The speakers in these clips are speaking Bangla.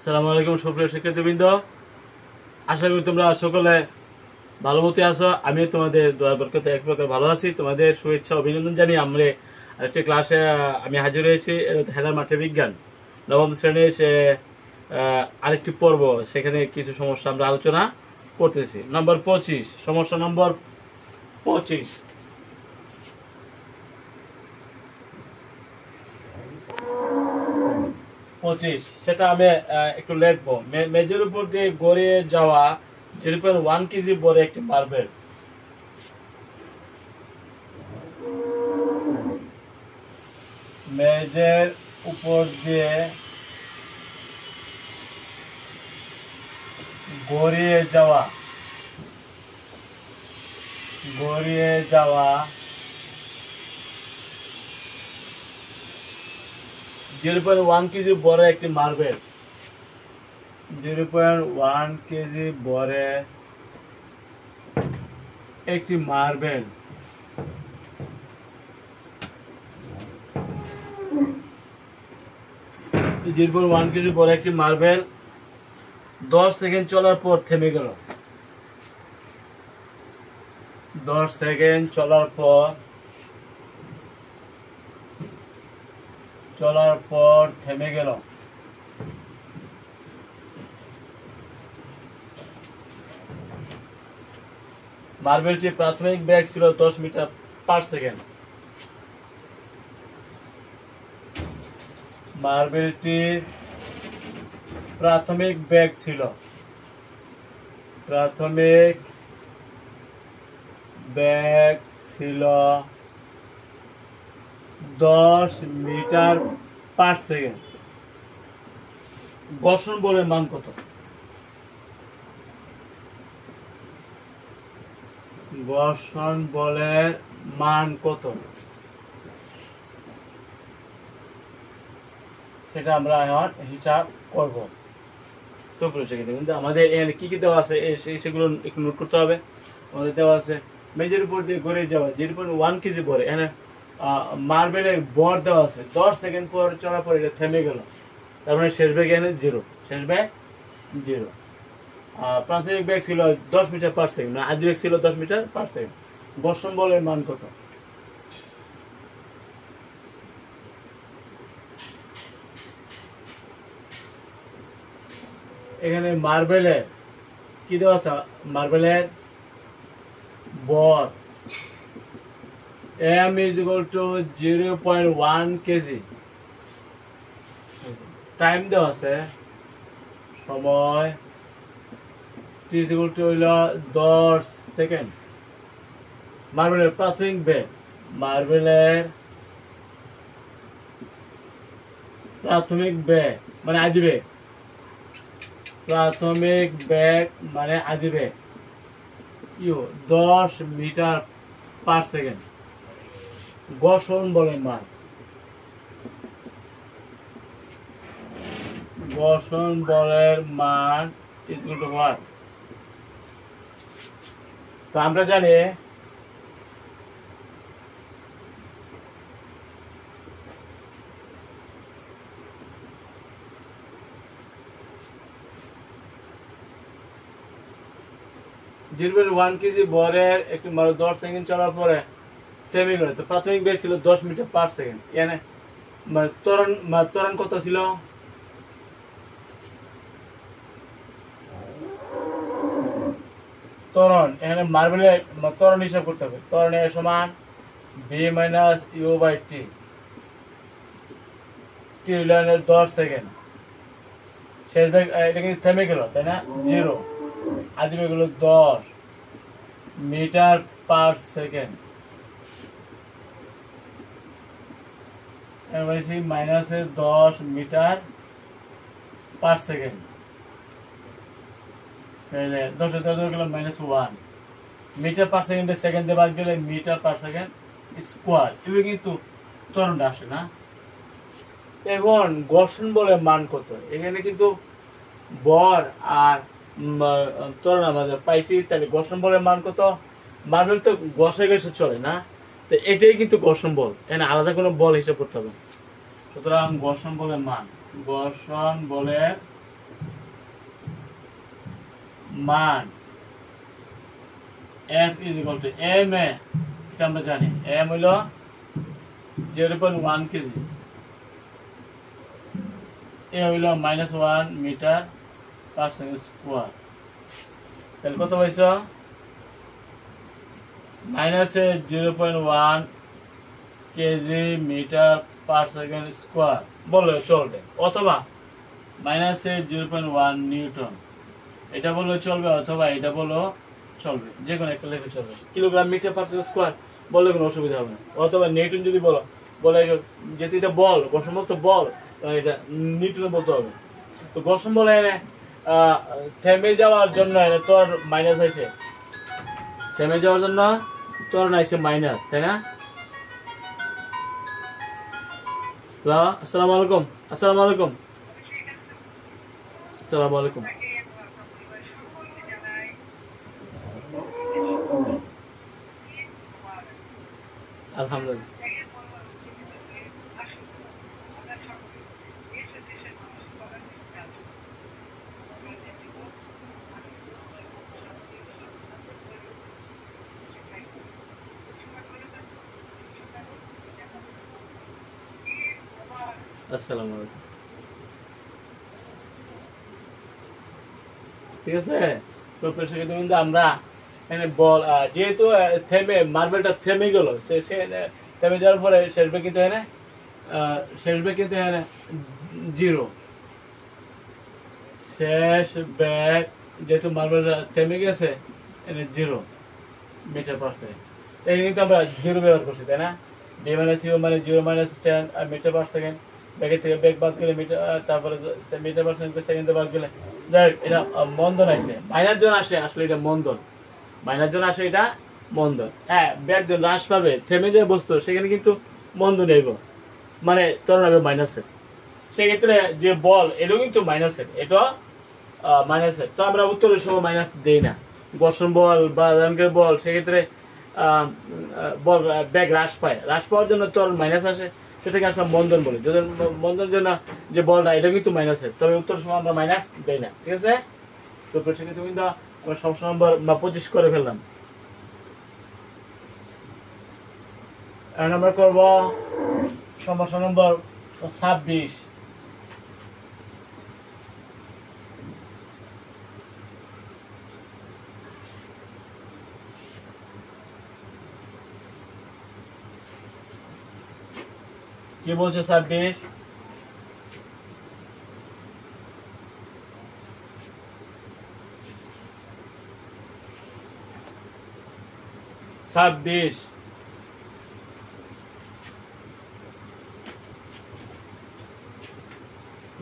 আসসালামু আলাইকুম সুপ্রিয় শিক্ষার্থীবৃন্দ, আশা করি তোমরা সকলে ভালো মতো আছো। আমি তোমাদের দোয়া বরকতে এক প্রকার ভালো আছি। তোমাদের শুভেচ্ছা অভিনন্দন জানিয়ে আমরা আরেকটি ক্লাসে আমি হাজির হয়েছি। হেলার মাঠে বিজ্ঞান নবম শ্রেণীর আরেকটি পর্ব, সেখানে কিছু সমস্যা আমরা আলোচনা করতেছি। নম্বর 25, সমস্যা নম্বর 25। সেটা আমি একটু লিখবো। মেজের উপর দিয়ে গড়িয়ে যাওয়া 0.1 কেজি বড় একটি মার্বেল মেজের উপর দিয়ে গড়িয়ে যাওয়া 0.1 কেজি বড় একটি মার্বেল 0.1 কেজি বড় একটি মার্বেল 0.1 কেজি বড় একটি মার্বেল 10 সেকেন্ড চলার পর থেমে গেল। 10 সেকেন্ড চলার পর থেমে গেল। মার্বেলটির প্রাথমিক বেগ ছিল 10 মিটার পার সেকেন্ড। মার্বেলটির প্রাথমিক বেগ ছিল 10 মিটার পার সেকেন্ড। ঘর্ষণ বলের মান কত? ঘর্ষণ বলের মান কত সেটা আমরা এখন হিসাব করব। তো কিন্তু আমাদের এখানে কি কি দেওয়া আছে সেগুলো একটু নোট করতে হবে। আমাদের দেওয়া আছে মেজের উপর দিয়ে গড়িয়ে যাওয়া 0.1 কেজি বড়। এখানে মার্বেলের বর দেওয়া আছে। 10 সেকেন্ড পর চলার পর এটা থেমে গেল, তার মানে শেষ বেগ এখানে 0। শেষ বেগ 0। প্রাথমিক বেগ ছিল 10 মিটার পার সেকেন্ড, আদি বেগ ছিল 10 মিটার পার সেকেন্ড। ঘর্ষণ বলের মান কত? এখানে মার্বেলের কি দেওয়া আছে? মার্বেলের বর m is equal to 0.1 KG. Time দেওয়া আছে, সময় t is equal to হইল 10 সেকেন্ড। মার্বেলের প্রাথমিক বেগ মানে আদি বেগ। প্রাথমিক বেগ মানে আদি বেগ 10 মিটার পার সেকেন্ড। ঘর্ষণ বলের মান ইকুয়াল টু what? তো আমরা জানি কেজি বরের একটি 10 সেকেন্ড চলার পরে থেমে গেল। তো প্রাথমিক বেগ ছিল 10 মিটার পার সেকেন্ড। এখানে ত্বরণ কত ছিল? ত্বরণ এখানে মার্বেলের ত্বরণ হিসাব করতে হবে। ত্বরণ সমান b minus u by t। t হলো 10 সেকেন্ড। শেষ বেগ এটা কিন্তু থেমে গেল, তাই না? 0। আদি বেগ হলো 10 মিটার পার সেকেন্ড। মাইনাসের 10 মিটার পার সেকেন্ড। 10 গেল -1 মিটার পার সেকেন্ডে সেকেন্ডে ভাগ দিলে মিটার পার সেকেন্ড স্কোয়ার। এবার কিন্তু ত্বরণটা আসে না। এখন ঘর্ষণ বলের মান কত? এখানে কিন্তু বর আর ত্বরণ আমাদের পাইছি, তাহলে ঘর্ষণ বলের মান কত? মার্বেল তো ঘষে ঘষে চলে না, তো এটাই কিন্তু ঘর্ষণ বল। এখানে আলাদা কোনো বল হিসাব করতে হবে। সুতরাং ঘর্ষণ বলের মান, ঘর্ষণ বলের মান F is equal to m এ, এটা আমরা জানি m হলো 0.1 কেজি, এ হইলো -1 মিটার পার সেকেন্ড স্কোয়ার। তাহলে কত পাইছ? মাইনাসে 0.1 kg metre per second square বললে চলবে, অথবা মাইনাসে 0.1 নিউটন এটা বললে চলবে, অথবা এটা বললেও চলবে, যে কোনো একটা লেখে চলবে। Kilogram metre per second square বললে কোনো অসুবিধা হবে না, অথবা নিউটন যদি বলো, বলে যেহেতু এটা বল, ঘর্ষণমুক্ত বল, এটা নিউটনে বলতে হবে। তো ঘর্ষণ বলে এনে থেমে যাওয়ার জন্য এনে তোর মাইনাস আছে, থেমে যাওয়ার জন্য তোর নাইছে মাইনাস, তাই না? আসসালামু আলাইকুম, আসসালামু আলাইকুম, আসসালামু আলাইকুম। আলহামদুলিল্লাহ। আসসালামু আলাইকুম। ঠিক আছে, তো প্রেক্ষিত কিন্তু আমরা এখানে বল যেহেতু থেমে মার্বেলটা থেমে গেল, সে থেমে যাওয়ার পরে শেষ ব্যাগ কিন্তু এখানে জিরো, শেষ ব্যাগ যেহেতু মার্বেলটা থেমে গেছে এখানে 0 মিটার পার সেকেন্ড। এখানে কিন্তু আমরা 0 ব্যবহার করছি, তাই না? ডি মাইনাস ইউ মানে 0 মাইনাস 10 মিটার পার সেকেন্ড, ব্যাগের থেকে ব্যাগ বাদ গেলে মিটার, তারপরে মিটার পার সেকেন্ডে বাদ গেলে, যাই এটা মন্দন আসে, মাইনাস জন আসে, আসলে এটা মন্দন, মাইনাস জন আসে, এটা মন্দন। হ্যাঁ, ব্যাগ জন হ্রাস পাবে, থেমে যায় বস্তু, সেখানে কিন্তু মন্দন নেব, মানে ত্বরণ হবে মাইনাসের। সেক্ষেত্রে যে বল এটাও কিন্তু মাইনাসের, এটা মাইনাসের। তো আমরা উত্তরের সময় মাইনাস দেই না, ঘর্ষণ বল বা জানকের বল, সেক্ষেত্রে বল ব্যাগ হ্রাস পায়, হ্রাস পাওয়ার জন্য ত্বরণ মাইনাস আসে, সেটাকে আসলে মন্দন বলি। যদি মন্দনের জন্য যে বলটা এটা কিন্তু মাইনাসের, তবে উত্তরের সময় আমরা মাইনাস দেই না। ঠিক আছে, তো সেক্ষেত্রে কিন্তু আমরা সমস্যা নম্বর 25 করে ফেললাম। এখন আমরা করবো সমস্যা নম্বর 26। কি বলছে 26?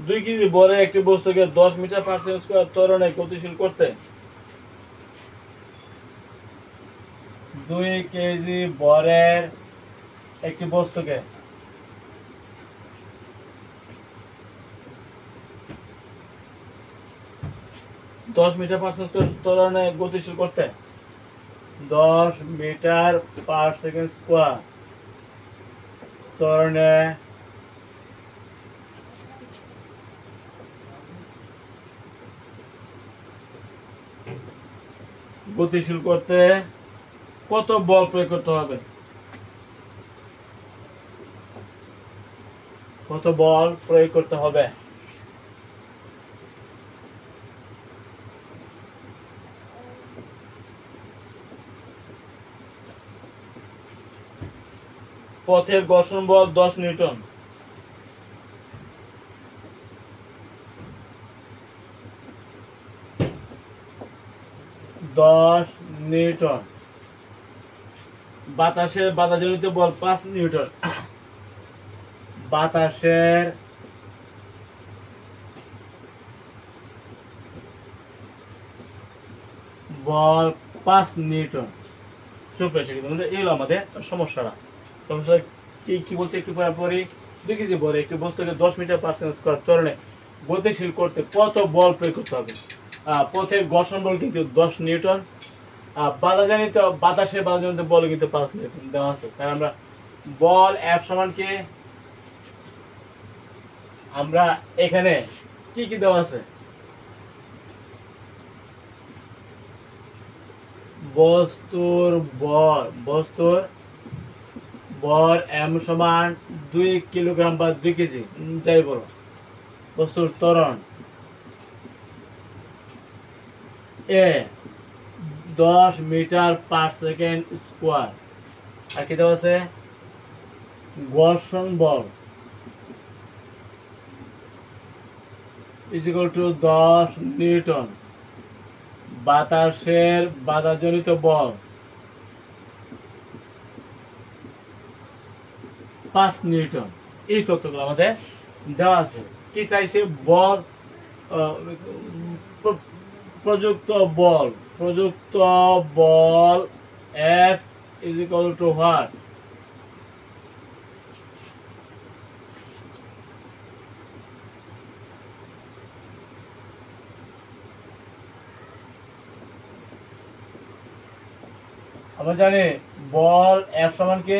দুই কেজি বরে একটি বস্তুকে 10 মিটার পার সেকেন্ড স্কয়ার ত্বরণে গতিশীল করতে 2 কেজি বরের একটি বস্তুকে 10 মিটার পার সেকেন্ড স্কয়ার ত্বরণে গতিশীল করতে 10 মিটার পার সেকেন্ড স্কয়ার ত্বরণে গতিশীল করতে কত বল প্রয়োগ করতে হবে? কত বল প্রয়োগ করতে হবে? পথের ঘর্ষণ বল 10 নিউটন। বাতাসের বাধাজনিত বল 5 নিউটন। বাতাসের বল 5 নিউটন। এই হলো আমাদের সমস্যাটা। সমস্যা কি বলছে একটু পরে পরে, 2 কেজি বলে একটি বস্তুকে 10 মিটার পার সেকেন্ড স্কয়ার ত্বরণে গতিশীল করতে কত বল প্রয়োগ করতে হবে? পথের ঘর্ষণ বল কিন্তু 10 নিউটন, বাতাসের বাধাজনিত বল কিন্তু 5 নিউটন দেওয়া আছে। তাহলে আমরা বল F সমান কি, আমরা এখানে কি কি দেওয়া আছে? বস্তুর ভর m সমান 2 কিলোগ্রাম বা 2 কেজি, যাই বলো। বস্তুর ত্বরণ a 10 metre per second square. আর কি দেওয়া আছে? ঘর্ষণ বল = 10 নিউটন। বাতাসের বাধাজনিত বল 5 নিউটন। এই তথ্যগুলো আমাদের দেওয়া আছে। কি চাইছে? বল, প্রযুক্ত বল F = what? আমরা জানি বল F সমান কি?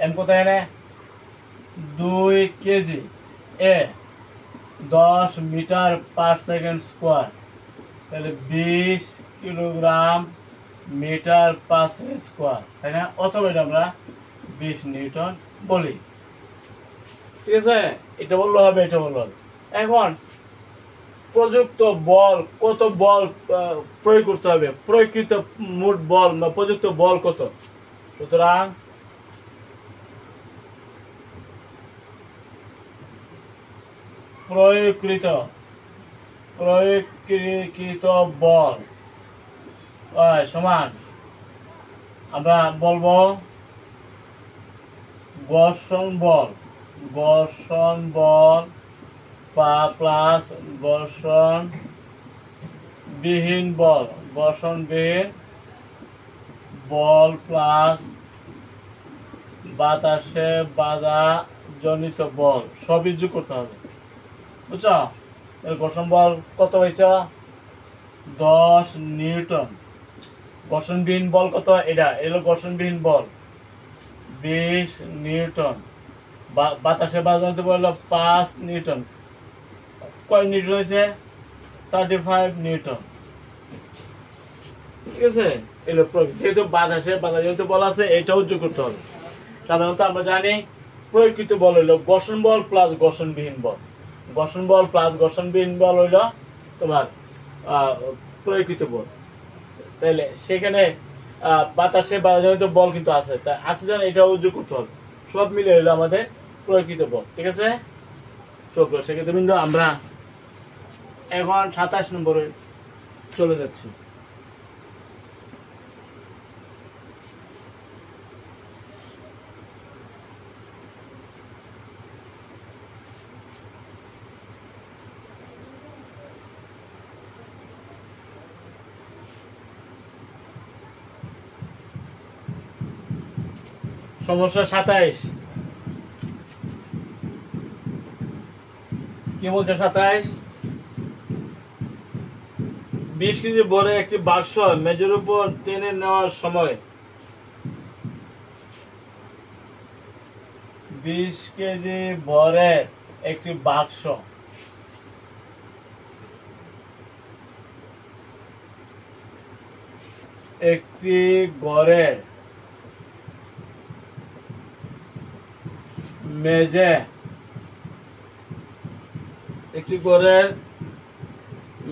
m কত? এনে 2 kg. a 10 metre per second square, তাহলে 20 kilogram metre per second square, তাই না? অথবা এটা আমরা 20 নিউটন বলি। ঠিক আছে, এটা বললে হবে, এটা বললে হবে। এখন প্রযুক্ত বল, কত বল প্রয়োগ করতে হবে? প্রয়োগকৃত মোট বল বা প্রযুক্ত বল কত? সুতরাং প্রয়োগকৃত বল সমান, আমরা বলবো ঘর্ষণ বল প্লাস ঘর্ষণবিহীন বল প্লাস বাতাসে বাধা জনিত বল, সবই যোগ করতে হবে। বুঝছো? ঘর্ষণ বল কত হয়েছে? 10 নিউটন। ঘর্ষণবিহীন বল কত? এটা এলো ঘর্ষণবিহীন বল 20 নিউটন। বাতাসে বাধা জনিত বল 5 নিউটন। কয় নিউটন হয়েছে? 35 নিউটন। ঠিক আছে, এলো যেহেতু বাতাসে বাধা জনিত বল আছে, এটাও যোগ করতে হবে। সাধারণত আমরা জানি প্রয়োগকৃত বল হইল ঘর্ষণ বল প্লাস ঘর্ষণবিহীন বল। ঘর্ষণ বল প্লাস ঘর্ষণবিহীন বল হইল তোমার প্রয়োগকৃত বল। তাইলে সেখানে বাতাসে বাধাজনিত বল কিন্তু আছে, তাই আছে যেন এটাও যোগ করতে হবে। সব মিলে হইলো আমাদের প্রয়োগকৃত বল। ঠিক আছে, সেক্ষেত্রে বিন্দু আমরা এখন 27 নম্বরে চলে যাচ্ছি। সমস্যা 27 কি বলছে? 27 20 কেজি ভরে একটি বাক্স মেজের উপর টেনে নেওয়ার সময় 20 কেজি ভরে একটি বাক্স একটি ঘরের মেজে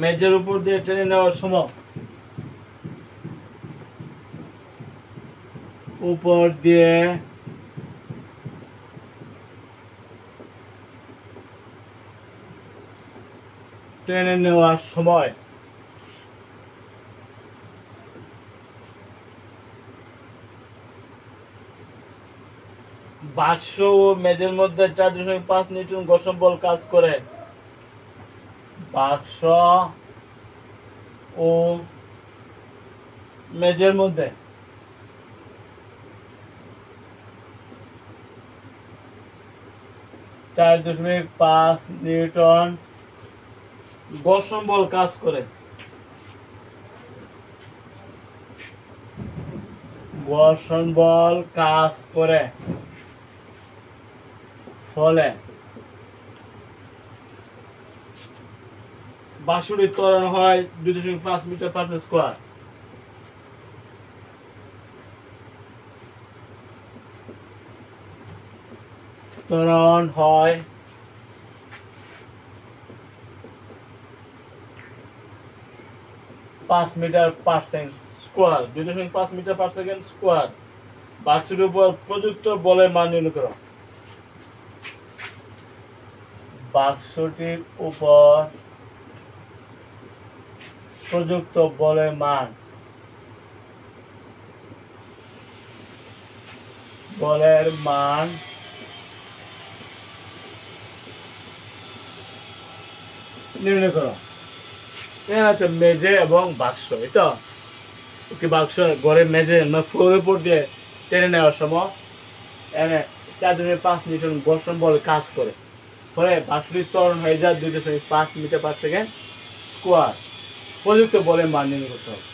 মেজের উপর দিয়ে টেনে নেওয়ার সময় উপর দিয়ে টেনে নেওয়ার সময় বাক্স ও মেজের মধ্যে 4.5 নিউটন ঘর্ষণ বল কাজ করে। বাক্স ও মেজের মধ্যে 4.5 নিউটন ঘর্ষণ বল কাজ করে। ঘর্ষণ বল কাজ করে ফলে বাৎসরিক ত্বরণ হয় 2.5 মিটার পার স্কয়ার। ত্বরণ হয় 5 metre per second square, 2.5 metre per second square. বাক্সটির উপর প্রযুক্ত বলের মান নির্ণয় করো। বাক্সটির উপর প্রযুক্ত বলের মান, বলের মান নির্ণয় করো। এখানে আছে মেঝে এবং বাক্স, এটা একটি বাক্স ঘরের মেঝে ফ্লোরের উপর দিয়ে টেনে নেওয়ার সময় এখানে 4.5 নিউটন ঘর্ষণ বল কাজ করে, ফলে বাক্সটির ত্বরণ হয়ে যায় 2.5 মিটার পার সেকেন্ড স্কয়ার। প্রযুক্ত বলের মান নির্ণয় করতে হবে।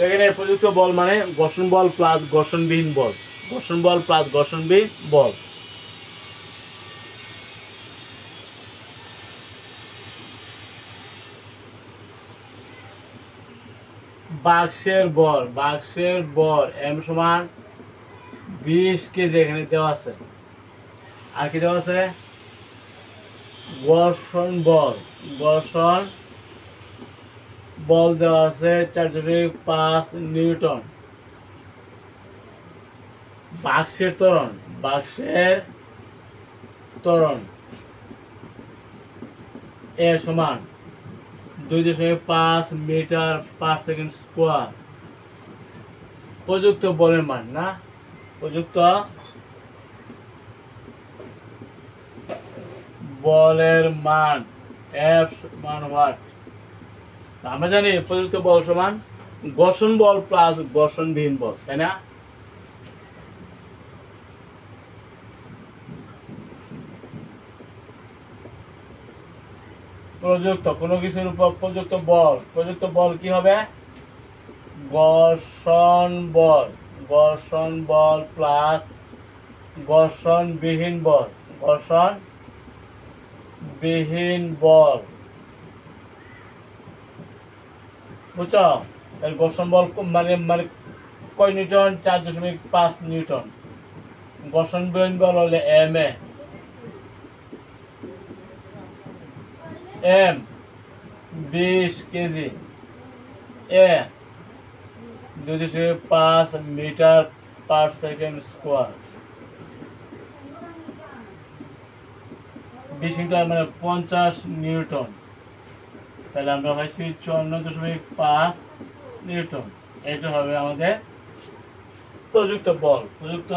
এখানে প্রযুক্ত বল মানে ঘর্ষণ বল প্লাস ঘর্ষণবিহীন বল, ঘর্ষণ বল প্লাস ঘর্ষণবিহীন বল। বাক্সের বল এম সমান 20 কেজি এখানে দেওয়া আছে। আর কি দেওয়া আছে? ঘর্ষণ বল দেওয়া আছে 4.5 নিউটন। বাক্সের ত্বরণ এ সমান 2.5 মিটার পার সেকেন্ড স্কয়ার। প্রযুক্ত বলের মান না, প্রযুক্ত বলের মান F সমান হোয়াট? আমরা জানি প্রযুক্ত বল সমান ঘর্ষণ বল প্লাস ঘর্ষণবিহীন বল, তাই না? প্রযুক্ত কোন কিছুর উপর প্রযুক্ত বল কি হবে? ঘর্ষণ বল প্লাস ঘর্ষণবিহীন বল, বুঝছো? ঘর্ষণ বল মানে কয় নিউটন? 4.5 নিউটন। ঘর্ষণবিহীন বল হলে M 20 kg, A 2.5 metre per second square. 20 metre মানে 50 নিউটন। তাহলে আমরা পাইছি 54.5 নিউটন। এটা হবে আমাদের প্রযুক্ত বল। প্রযুক্ত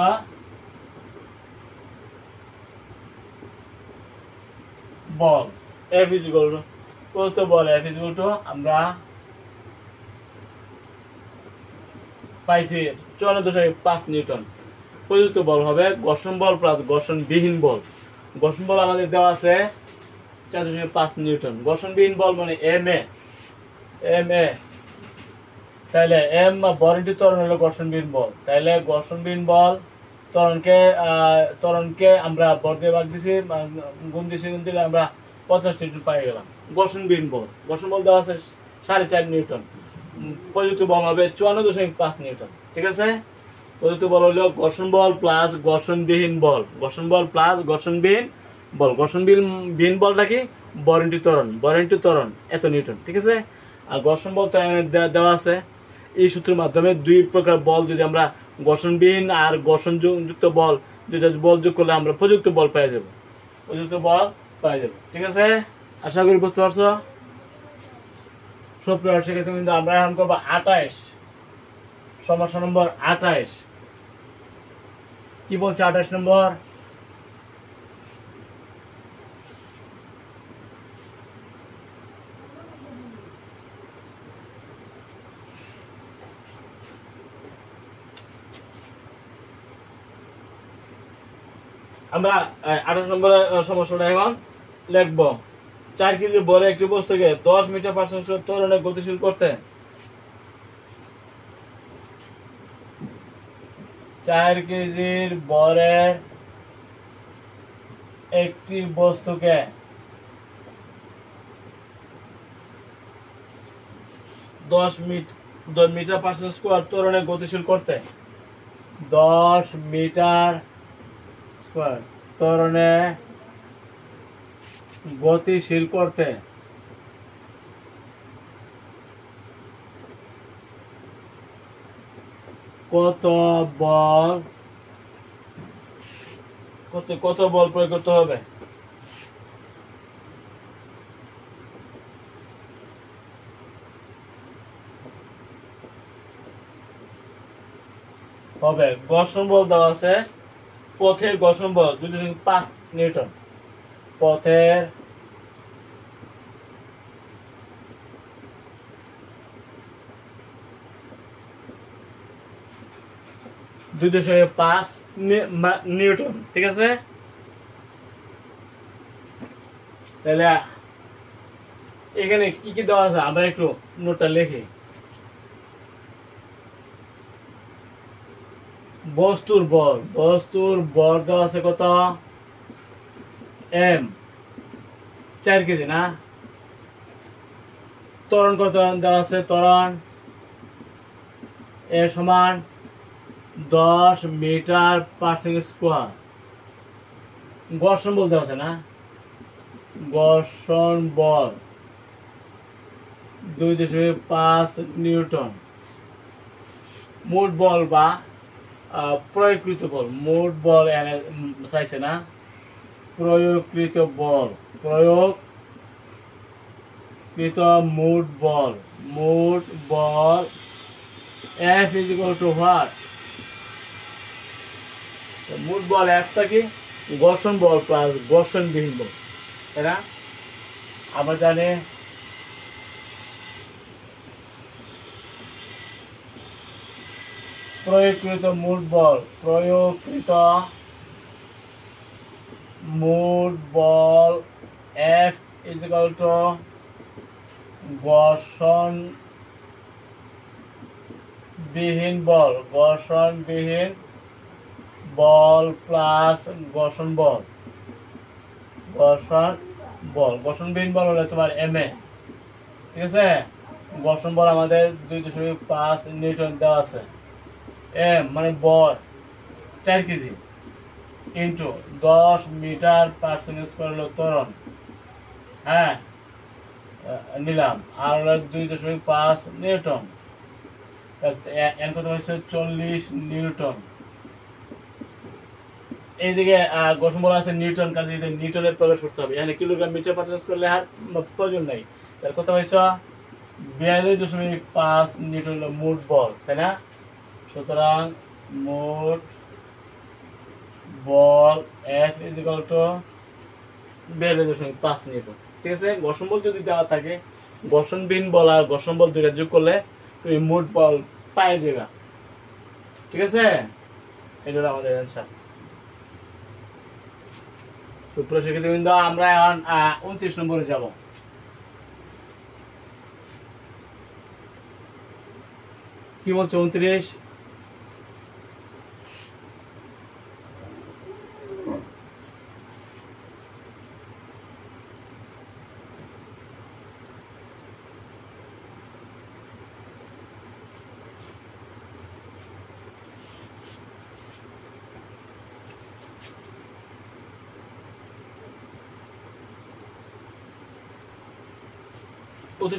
বল F is equal to প্রযুক্ত বল F is equal to আমরা পাইছি 54.5 নিউটন। প্রযুক্ত বল হবে ঘর্ষণ বল প্লাস ঘর্ষণবিহীন বল। ঘর্ষণ বল আমাদের দেওয়া আছে 4.5 নিউটন। ঘর্ষণবিহীন বল মানে এম এ। তাহলে এম বলটি ত্বরণ হলো ঘর্ষণবিহীন বল। তাহলে ঘর্ষণবিহীন বল ত্বরণকে আমরা বল দিয়ে ভাগ দিছি, গুণ দিলে আমরা 50 নিউটন পাই গেলাম। ঘর্ষণ বল দেওয়া আছে 4.5 নিউটন। প্রযুক্ত বল হবে 54.5 নিউটন। ঠিক আছে? প্রযুক্ত বল হলো ঘর্ষণ বল প্লাস ঘর্ষণবিহীন বল, ঘর্ষণবিহীন বলটা কি? ত্বরণ এত নিউটন। ঠিক আছে? আর ঘর্ষণ বল দেওয়া আছে এই সূত্রের মাধ্যমে। দুই প্রকার বল যদি আমরা ঘর্ষণবিহীন আর ঘর্ষণযুক্ত বল, দুইটা বল যোগ করলে আমরা প্রযুক্ত বল পেয়ে যাব। ঠিক আছে? আশা করি বুঝতে পারছো। সেক্ষেত্রে কিন্তু আমরা এখন করবো 28, সমস্যা নম্বর 28। কি বলছে 28 নম্বর? আমরা 28 নম্বরের সমস্যাটা এখন লিখবো। 4 কেজি বড় একটি বস্তুকে 10 মিটার পার সেকেন্ড ত্বরণে গতিশীল করতে 4 কেজির বরের একটি বস্তুকে 10 মিটার পার সেকেন্ড স্কোয়ার ত্বরণে গতিশীল করতে, 10 মিটার স্কোয়ার ত্বরণে গতিশীল করতে কত বল প্রয়োগ করতে হবে? ঘর্ষণ বল দেওয়া আছে, পথের ঘর্ষণ বল 2.5 নিউটন। পথের পাঁচ নিউটন, ঠিক আছে। তাহলে এখানে কি কি দেওয়া আছে আমরা একটু নোটটা লিখি। বস্তুর বল দেওয়া আছে কত? এম, 4 কেজি না। ত্বরণ কত দেওয়া আছে? ত্বরণ এ সমান 10 মিটার পার সেকেন্ড স্কোয়ার। ঘর্ষণ বল দেওয়া আছে না, ঘর্ষণ বল 2.5 নিউটন। মোট বল বা প্রয়োগকৃত বল, মোট বল চাইছে না, প্রয়োগকৃত বল, প্রয়োগকৃত মোট বল F is equal to what? মোট বল F থাকে ঘর্ষণ বল প্লাস ঘর্ষণবিহীন বল, তাই না? আমরা জানি প্রয়োগকৃত মোট বল F is equal to ঘর্ষণবিহীন বল প্লাস ঘর্ষণ বল। ঘর্ষণবিহীন বল হলে তোমার MA, ঠিক আছে। ঘর্ষণ বল আমাদের 2.5 নিউটন দেওয়া আছে। এম মানে বল 4 kg into 10 metre per second square হলো ত্বরণ, হ্যাঁ নিলাম, আর হলো 2.5 নিউটন। এন কত হয়েছে? 40 নিউটন। এইদিকে ঘর্ষণ বল আছে নিউটন, কাজে নিউটনের প্রয়োগ করতে হবে। এখানে কিলোগ্রাম মিটার পার সেকেন্ড করলে আর প্রয়োজন নাই। তার কত হয়েছে? 42.5 নিউটন হলো মোট বল, তাই না? সুতরাং মোট বল F is equal to 42.5 Newton, ঠিক আছে। ঘর্ষণ বল যদি দেওয়া থাকে, ঘর্ষণবিহীন বল আর ঘর্ষণ বল দুইটা যোগ করলে তুমি মোট বল পাই যাবে, ঠিক আছে। এটা হলো আমাদের অ্যান্সার। সুপ্রিয় শিক্ষার্থীবৃন্দ, আমরা এখন 29 নম্বরে যাব। কি বলছে 29?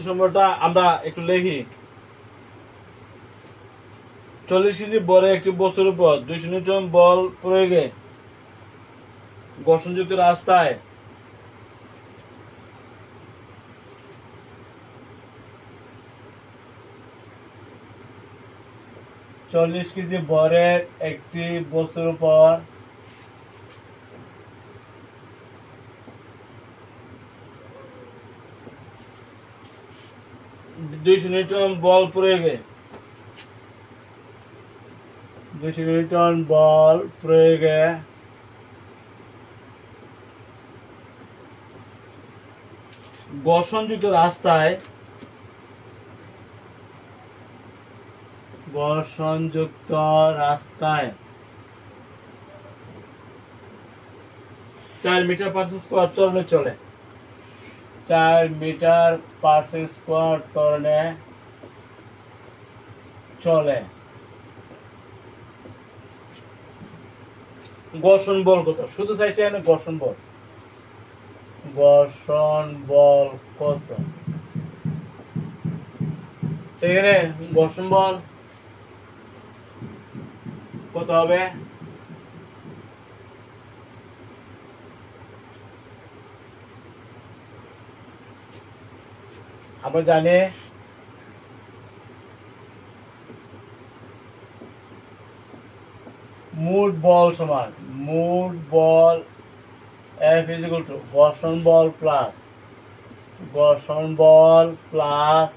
নম্বরটা আমরা একটু লিখি। 40 কেজি বলে একটি বস্তুর উপর 200 নিউটন বল প্রয়োগে ঘর্ষণযুক্ত রাস্তায় 40 কেজি ভরের একটি বস্তুর উপর 200 নিউটন বল প্রয়োগে 200 নিউটন বল প্রয়োগে ঘর্ষণযুক্ত রাস্তায় 4 মিটার পার সেকেন্ড স্কোয়ার ত্বরণে চলে। 4 মিটার পার সেকেন্ড স্কোয়ার ত্বরণে চলে। ঘর্ষণ বল কত? শুধু চাইছে এখানে ঘর্ষণ বল। ঘর্ষণ বল কত? এখানে ঘর্ষণ বল কত হবে? আমরা জানি মোট বল সমান মোট বল F is equal to ঘর্ষণ বল প্লাস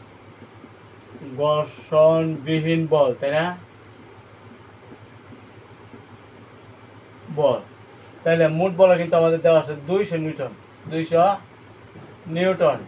ঘর্ষণবিহীন বল, তাই না? বল, তাহলে মোট বল কিন্তু আমাদের দেওয়া আছে 200 নিউটন। 200 নিউটন।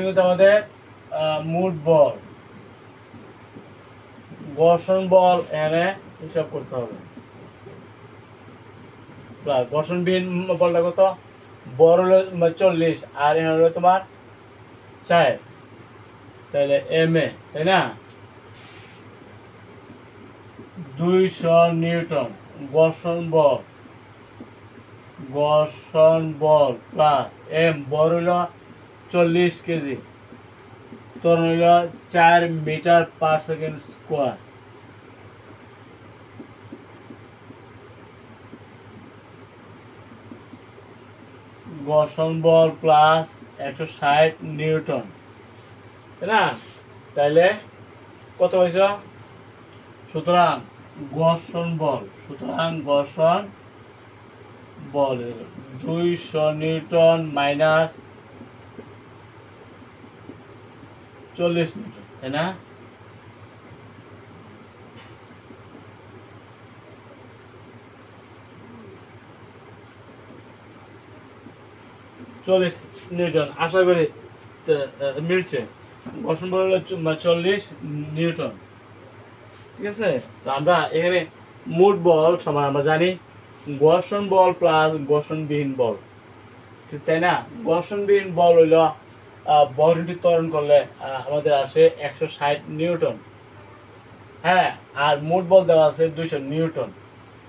কিন্তু আমাদের মোট বল, ঘর্ষণ বল এখানে হিসাব করতে হবে। ঘর্ষণবিহীন বলটা কত? বড় হলো 40 আর এখানে হলো তোমার 4, তাহলে MA, তাই না? 200 নিউটন ঘর্ষণ বল প্লাস M বড় হলো 40 কেজি, ত্বরণ হইল 4 মিটার পার সেকেন্ড স্কোয়ার। ঘর্ষণ বল প্লাস 160 নিউটন, তাই না? তাইলে কত হয়েছে? সুতরাং ঘর্ষণ বল 200 নিউটন মাইনাস 40 নিউটন, তাই না? নিউটন আশা করি মিলছে। ঘর্ষণ বল হলো 40 নিউটন, ঠিক আছে? তো আমরা এখানে মোট বল সমান আমরা জানি ঘর্ষণ বল প্লাস ঘর্ষণবিহীন বল, তাই না? ঘর্ষণবিহীন বল হইল বলটি ত্বরণ করলে আমাদের আসে 160 নিউটন, হ্যাঁ, আর মোট বল দেওয়া আছে 200 নিউটন।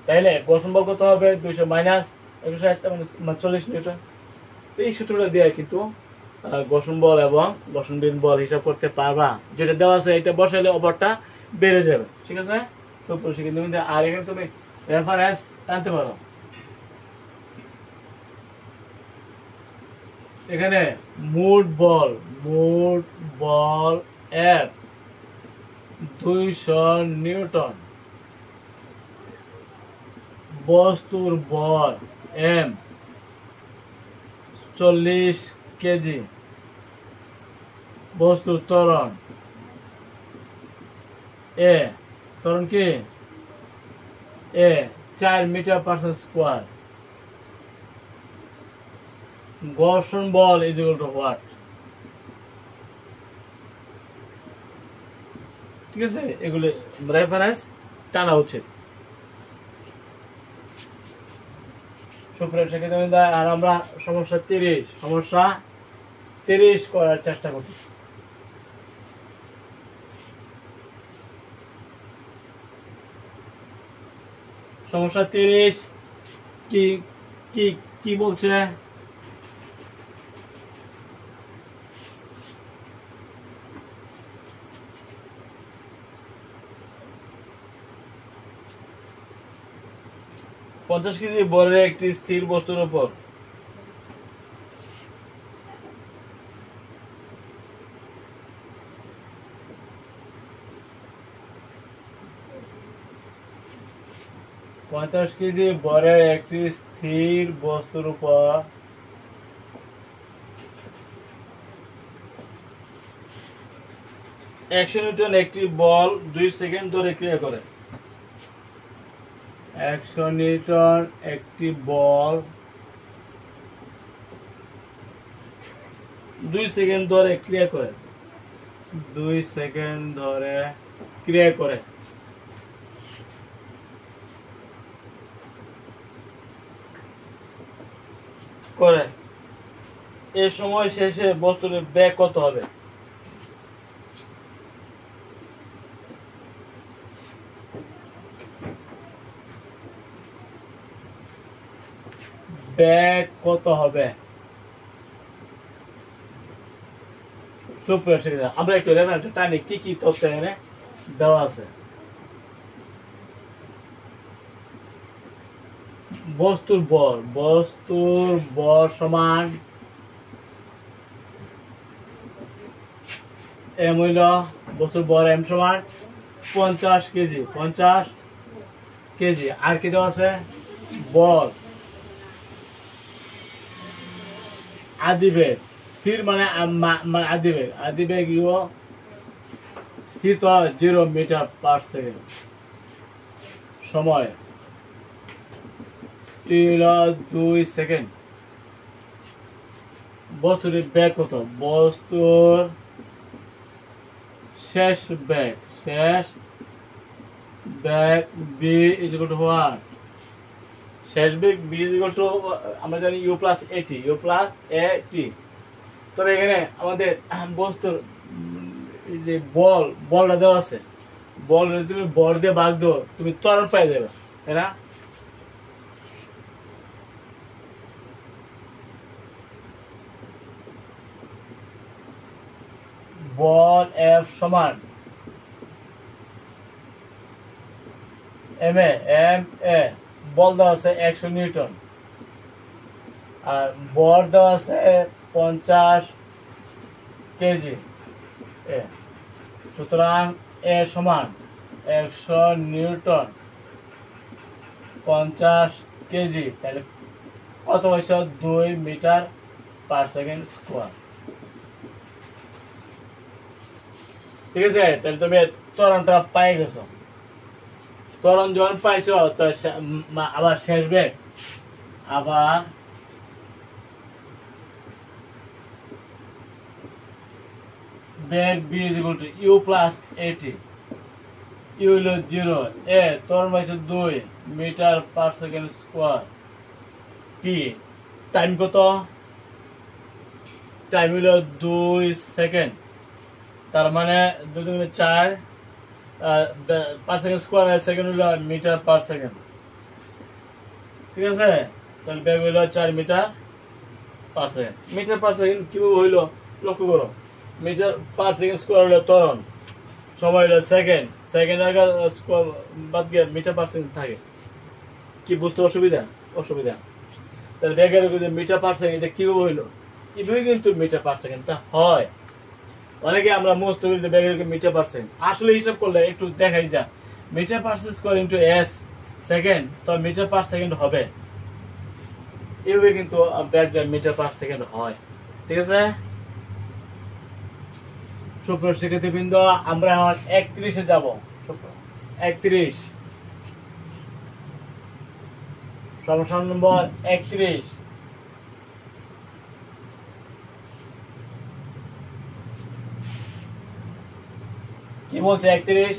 তাইলে ঘর্ষণ বল কত হবে? 200 মাইনাস 160 মানে 40 নিউটন। তো এই সূত্রটা দিয়ে কিন্তু ঘর্ষণ বল এবং ঘর্ষণবিহীন বল হিসাব করতে পারবা। যেটা দেওয়া আছে এটা বসাইলে ওভারটা বেড়ে যাবে, ঠিক আছে? আর এখানে তুমি রেফারেন্স আনতে পারো। এখানে মোট বল F 200 নিউটন, বস্তুর বল M 40 কেজি, বস্তুর ত্বরণ A, ত্বরণ কি? A 4 metre per square. ঘর্ষণ বল ইজ ইকুয়াল টু হোয়াট? ঠিক আছে, এগুলো রেফারেন্স টানা উচিত। সুপ্রিয় শিক্ষার্থী, আর আমরা সমস্যা 30 করার চেষ্টা করতেছি। সমস্যা 30 কি কি কি বলছে? পঞ্চাশ কেজি ভরের একটি স্থির বস্তুর উপর কেজি ভরের একটি স্থির বস্তুর উপর 100 নিউটন একটি বল 2 সেকেন্ড ধরে ক্রিয়া করে। 100 নিউটন একটি বল 2 সেকেন্ড ধরে ক্রিয়া করে, 2 সেকেন্ড ধরে ক্রিয়া করে। এই সময় শেষে বস্তুর বেগ কত হবে? বেগ কত হবে? আমরা একটু টানি কি কি তথ্য এখানে দেওয়া আছে। বস্তুর ভর সমান এম হইল বস্তুর ভর এম সমান 50 কেজি, 50 কেজি। আর কি দেওয়া আছে? বল আদিবেগ স্থির মানে আদিবেগ স্থির তো 0 মিটার পার সেকেন্ড। সময় 2 সেকেন্ড। বস্তুর বেগ কত? বস্তুর শেষ বেগ b is equal to what? শেষ বেগ b is equal to আমরা জানি u plus at, তবে এখানে আমাদের বস্তুর যে বলটা দেওয়া আছে, বল যদি তুমি বল দিয়ে ভাগ দাও তুমি ত্বরণ পাই যাবে, তাই না? বল F সমান এম এ বল দেওয়া আছে 100 নিউটন আর ভর দেওয়া আছে 50 কেজি। সুতরাং এ সমান 100 নিউটন 50 কেজি, তাহলে কত হয়েছে? 2 মিটার পার সেকেন্ড স্কোয়ার। ঠিক আছে, তাহলে তুমি ত্বরণটা পাই গেছো। ত্বরণ যখন পাইছো তো আবার শেষ বেগ, আবার বেগ b is equal to u plus at, u হলো 0, a ত্বরণ পাইছো 2 metre per second square. t time কত? টাইম হলো 2 সেকেন্ড, তার মানে 2 × 4 পার সেকেন্ড স্কোয়ার, সেকেন্ড হলো মিটার পার সেকেন্ড। ঠিক আছে, তাহলে বেগ হইল 4 metre per second. Metre per second কিভাবে হইল লক্ষ্য করো। মিটার পার সেকেন্ড স্কোয়ার হলো ত্বরণ, সময় হলো সেকেন্ড, স্কোয়ার বাদ গিয়ে মিটার পার সেকেন্ড থাকে। কি বুঝতে অসুবিধা? তাহলে বেগের মিটার পার সেকেন্ড এটা কিভাবে হইলো? এভাবে কিন্তু মিটার পার সেকেন্ডটা হয়। অনেকে আমরা মুখস্থ করি বেগের মিটার পার সেকেন্ড, আসলে হিসাব করলে একটু দেখাই যা metre per square into S second, তো মিটার পার সেকেন্ড হবে। এভাবে কিন্তু বেগের মিটার পার সেকেন্ড হয়। ঠিক আছে, সুপ্রিয় শিক্ষার্থীবৃন্দ, আমরা এখন 31-এ যাব। 31 সমস্যা নম্বর 31। কি বলছে 31?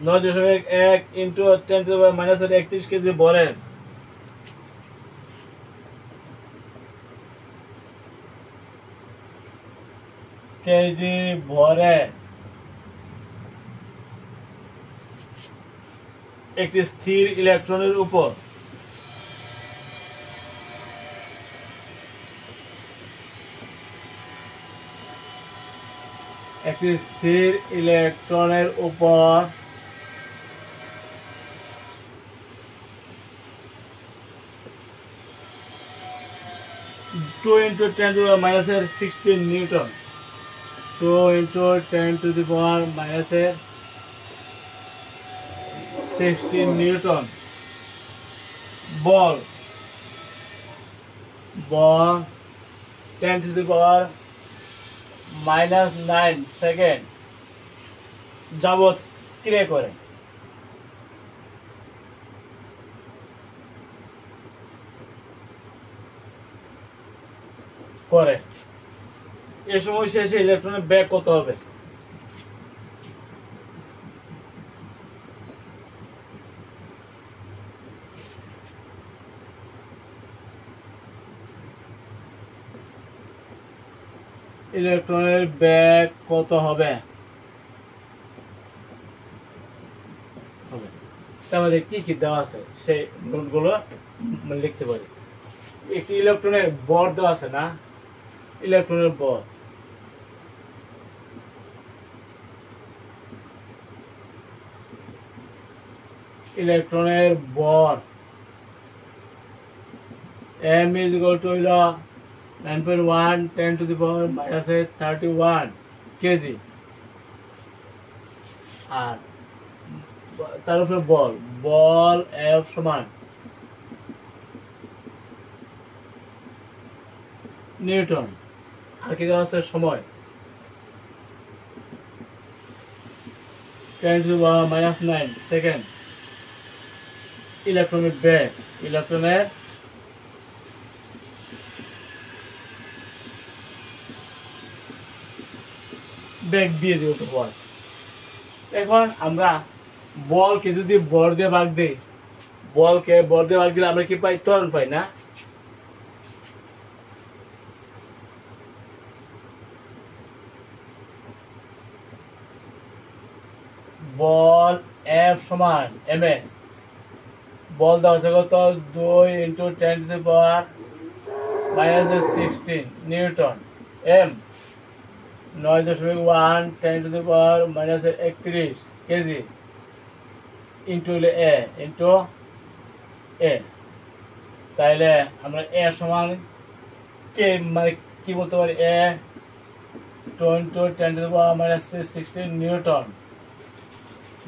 (9.1 into 10⁻³ কেজি বলেন কেজি ভরে একটি স্থির ইলেকট্রনের উপর একটি স্থির ইলেকট্রনের উপর 2 into 10⁻16 নিউটন, 2 into 10⁻16 নিউটন বল 10⁻16 -9 সেকেন্ড যাবত ক্রিয়া করে এই সময় শেষে ইলেকট্রনের বেগ কত হবে? ইলেকট্রনের বেগ কত হবে? আমাদের কি কি দেওয়া আছে সেই নোটগুলো লিখতে পারি। একটি ইলেকট্রনের ভর দেওয়া আছে না, ইলেকট্রনের ভর m is equal to 9.1 10 to the power minus 31 kg আর তার উপরে বল F সমান নিউটন। আর কি দেওয়া আছে? সময় 10 to the power minus 9 second. ইলেকট্রনের বেগ দিয়ে যেহেতু বল। এখন আমরা বলকে যদি ভর দিয়ে ভাগ দিই, আমরা কি পাই? ত্বরণ পাই না? বল F সমান ma, বল দেওয়া আছে কত? 2 × 10 to the power minus 16 Newton. m 9.1 10 to the power minus 31 KG into a। তাইলে আমরা a সমান কে মানে কি বলতে পারি? a 2 × 10 to the power minus 16 Newton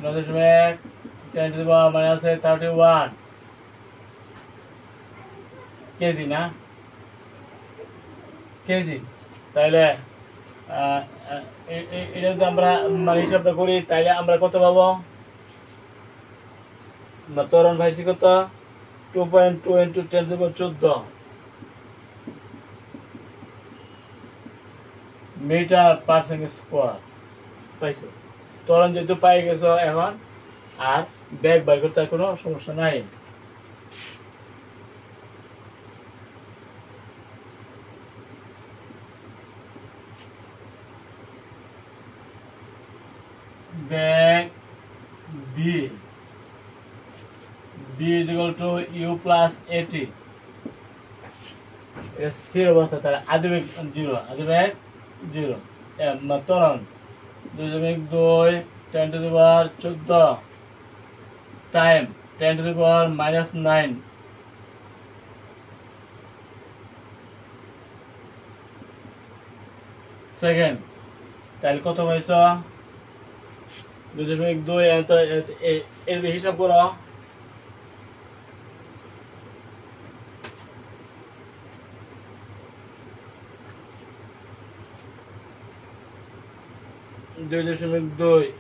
9.10 to the power minus 31 KG না? কেজি। তাইলে এটা যদি আমরা মানে হিসাবটা করি তাইলে আমরা কত পাবো? ত্বরণ পাইছি কত? 2.2 × 10 to the power 14 metre per second square পাইছো। ত্বরণ যেহেতু পাই গেছো এখন আর বেগ বের করতে কোনো সমস্যা নাই। বেগ b is equal to u plus at। এটা স্থির অবস্থা, তাহলে আদিবেগ 0, ত্বরণ 2.2 10 to the power 14 time 10 to the power minus 9 second. তাহলে কত পাইছ? 2.2 এর হিসাব করো।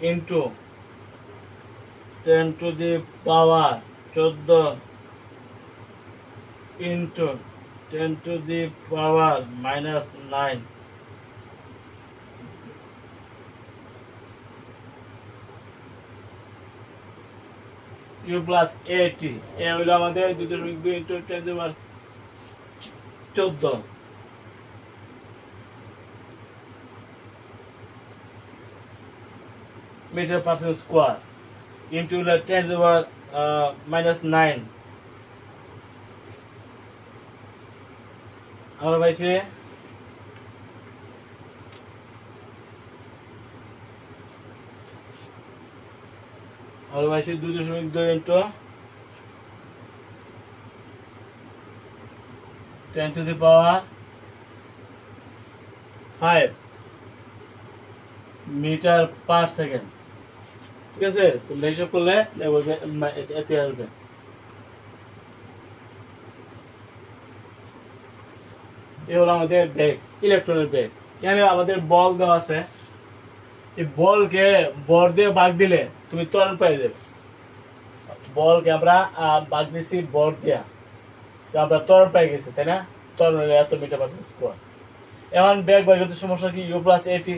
Into 10 to the power 14 into 10 to the power minus 9 u plus at। এ হলো আমাদের 2.2 into 10 to the power 14 metre per second square into 10 to the power minus 9 আমরা পাইছি 2.2 into 10 to the power 5 metre per second. ঠিক আছে, তোমরা হিসাব করলে দেখো যে এতে আসবে। এই হলো আমাদের বেগ, ইলেকট্রনের বেগ। এখানে আমাদের বল দেওয়া আছে, এই বলকে বর দিয়ে ভাগ দিলে তুমি ত্বরণ পেয়ে যাবে। বলকে আমরা ভাগ দিছি বর দিয়া, আমরা ত্বরণ পেয়ে গেছি, তাই না? ত্বরণ হলে এত মিটার পার সেকেন্ড স্কোয়ার। এখন ব্যাগ বাই করতে সমস্যা কি? ইউ প্লাস এটি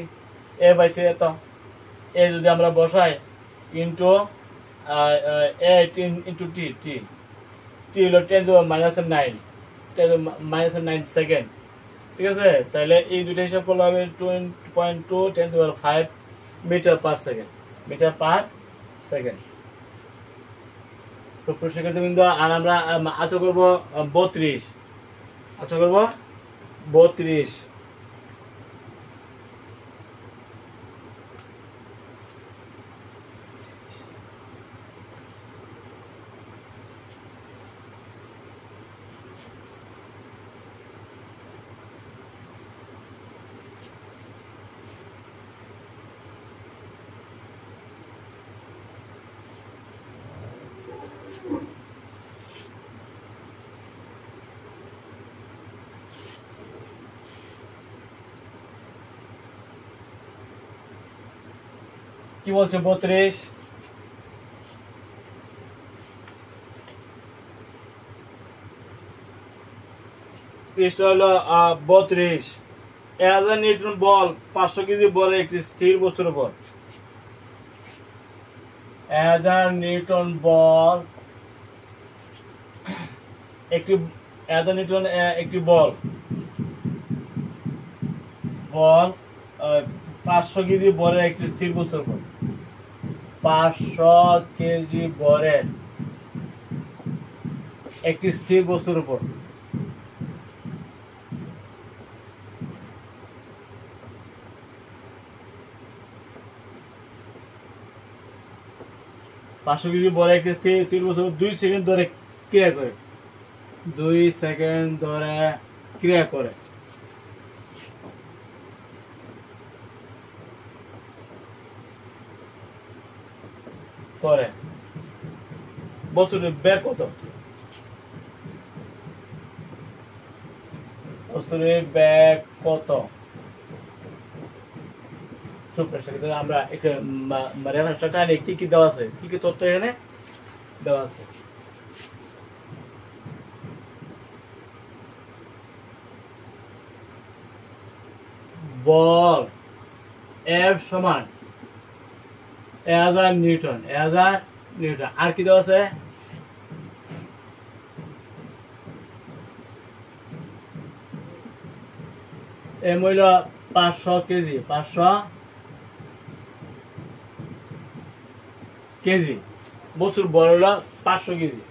এ বাই সি এত, এ যদি আমরা বসাই ইন্টু এ ইন্টু টি, টি টি হলো 10⁻⁹ 10⁻⁹ সেকেন্ড, ঠিক আছে? তাহলে এই দুটো হিসাব করলে হবে 20.2 10⁵ metre per second, metre per second. তো শিক্ষার্থীবৃন্দ, আর আমরা আশা করবো 32, আশা করবো 32। কি বলছে 32? পৃষ্ঠা হলো 32। 1000 নিউটন বল 500 কেজি বলে একটি স্থির বস্তুর উপর। 1000 নিউটন বল একটি 1000 নিউটন একটি বল 500 কেজি বরের একটি স্থির বস্তুর উপর। 500 কেজি বরের একটি স্থির বস্তুর উপর কেজি বরের একটি স্থির বস্তু 2 সেকেন্ড ধরে ক্রিয়া করে, 2 সেকেন্ড ধরে ক্রিয়া করে। বস্তুটির বেগ কত? বস্তুটির বেগ কত? আমরা রেফারেন্সটা কি কি দেওয়া আছে, কি কি তথ্য এখানে দেওয়া আছে। বল এফ সমান 1000 নিউটন, 1000 নিউটন। আর কি দেওয়া আছে? এম হইল 500 কেজি, 500 কেজি। বস্তুর বল হলো 500 কেজি।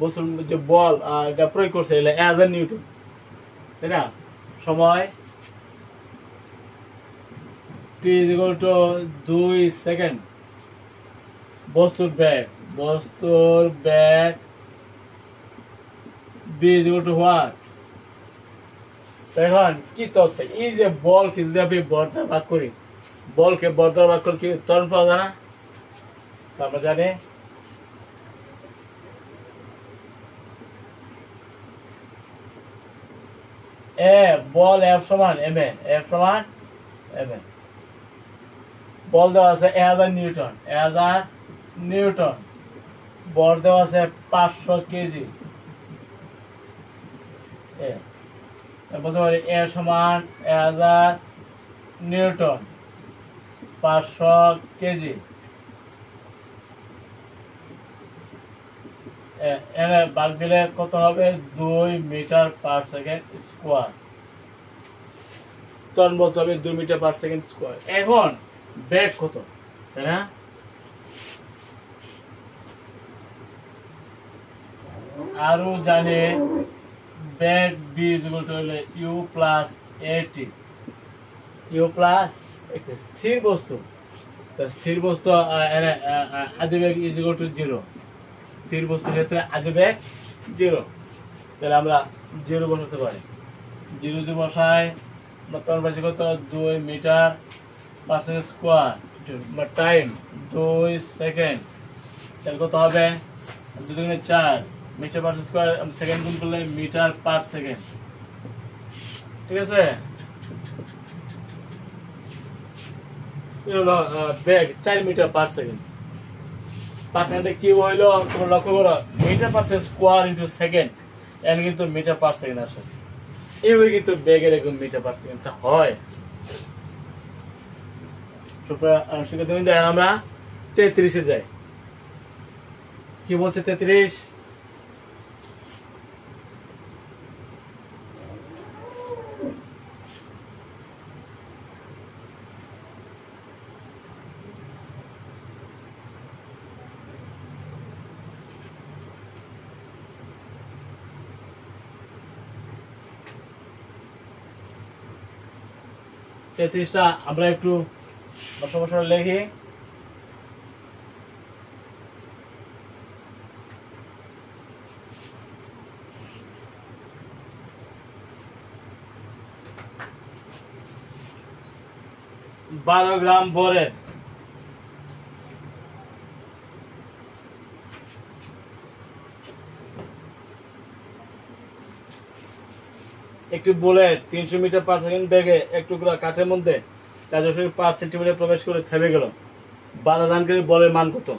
বস্তুর যে বল এটা প্রয়োগ করছে এটা 1000 নিউটন, তাই না? সময় t = 2 সেকেন্ড। বস্তুর ব্যাগ b = what? এখন কি তথ্য? এই যে বলকে যদি আমি বর দ্বারা ভাগ করি, বলকে বর দ্বারা ভাগ করলে কি ত্বরণ পাওয়া যায় না? আমরা জানি বল এফ সমান এম এ, এফ সমান এম এ। বল দেওয়া আছে 1000 নিউটন, 1000 নিউটন। বর দেওয়া আছে 500 কেজি। বলতে পারি এ সমান 1000 নিউটন, 500 কেজি। এনে ভাগ দিলে কত হবে? 2 মিটার পার সেকেন্ড স্কোয়ার। ত্বরণ বলতে হবে 2 মিটার পার সেকেন্ড স্কোয়ার। এখন বেগ কত, তাই না? আরো জানে বেগ b হলে u plus at, u plus স্থির বস্তু। স্থির বস্তু আদি বেগ = 0। স্থির বস্তুর ক্ষেত্রে আদি বেগ 0, তাহলে আমরা 0 বসাতে পারি। 0 যদি বসাই ত্বরণ পাচ্ছি কত? 2 metre per second square time 2 second. তাহলে কত হবে? 2 × 4 মিটার পার স্কোয়ার, সেকেন্ড গুণ করলে মিটার পার সেকেন্ড, ঠিক আছে? বেগ 4 মিটার পার সেকেন্ড। পার সেকেন্ডে কি হইলো তোমরা লক্ষ্য করো, metre per square into second, এর কিন্তু মিটার পার সেকেন্ড আসে। এইভাবে কিন্তু বেগের এরকম মিটার পার সেকেন্ডটা হয়। আমরা 33-এ যাই। কি বলছে 33? তেত্রিশটা আমরা একটু বসা বসা লিখি। বারো গ্রাম বরের একটি বুলেট 300 মিটার পার সেকেন্ড বেগে এক টুকরা কাঠের মধ্যে 4.5 সেন্টিমিটার প্রবেশ করে থেমে গেল। বাধা দানকারী বলের মান কত?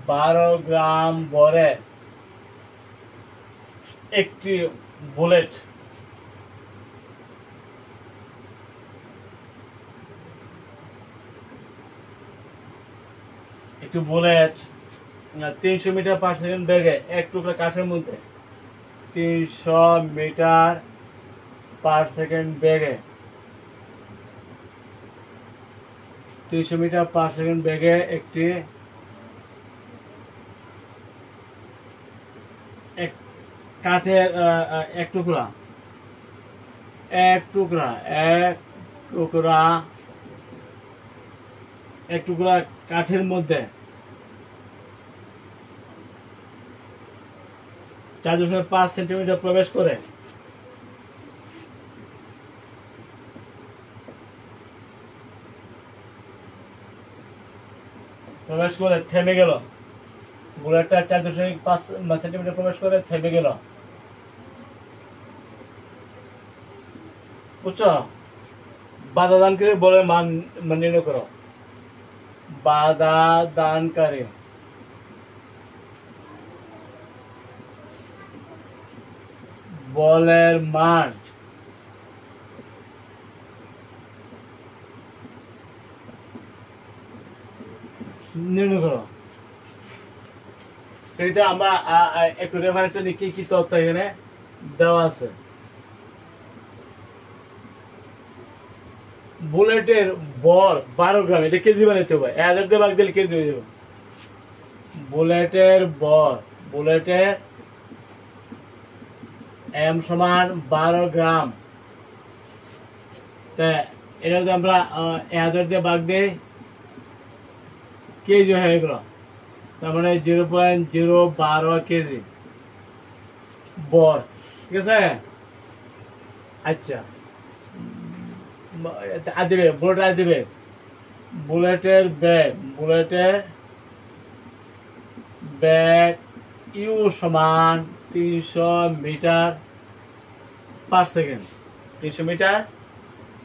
বারো গ্রাম বরে একটি বুলেট একটি বুলেট 300 মিটার পার সেকেন্ড বেগে এক টুকরা কাঠের মধ্যে 300 মিটার পার সেকেন্ড বেগে 300 মিটার পার সেকেন্ড বেগে একটি কাঠের এক টুকরা কাঠের মধ্যে 4.5 সেন্টিমিটার প্রবেশ করে থেমে গেল। বুলেটটা 4.5 সেন্টিমিটার প্রবেশ করে থেমে গেল। বুঝছো? বাধা দানকারী বলের মান নির্ণয় করো। বাধা দানকারী বলের মান নির্ণয় করো। আমরা একটু রেফারেন্স নিয়ে কি তথ্য এখানে দেওয়া আছে। বুলেটের বর 12 গ্রাম, এটা কেজি বানাইতে হবে, 1000 দিয়ে ভাগ দিলে কেজি হয়ে যাবে। বুলেটের বর, বুলেটের এম সমান 12 গ্রাম। এটা যদি আমরা 1000 দিয়ে ভাগ দিই কেজি হয়ে গেল, তার মানে 0.012 কেজি বর। ঠিক আছে? আচ্ছা, বুলেটের ব্যাগ ইউ সমান 300 metre per second. 300 metre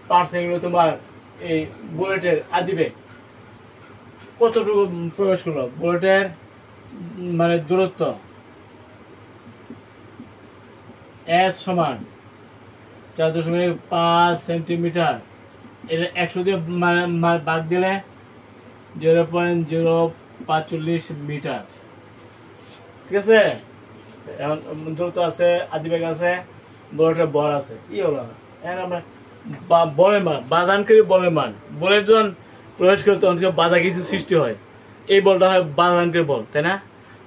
per second তোমার এই বুলেটের আদিবে কতটুকু প্রবেশ করলো? বুলেটের মানে দূরত্ব এস সমান 4.5 সেন্টিমিটার। এটা 100 দিয়ে ভাগ দিলে 0.045 মিটার। ঠিক আছে? এখন দূরত্ব আছে, আদিবেগ আছে, বুলেটের বর আছে। কি হলো? এখন আমরা বলের মান, বাধানকারী বলের মান, বলের যখন প্রবেশ করে তখন বাধা কিছু সৃষ্টি হয়, এই বলটা হয় বাধানকারী বল, তাই না?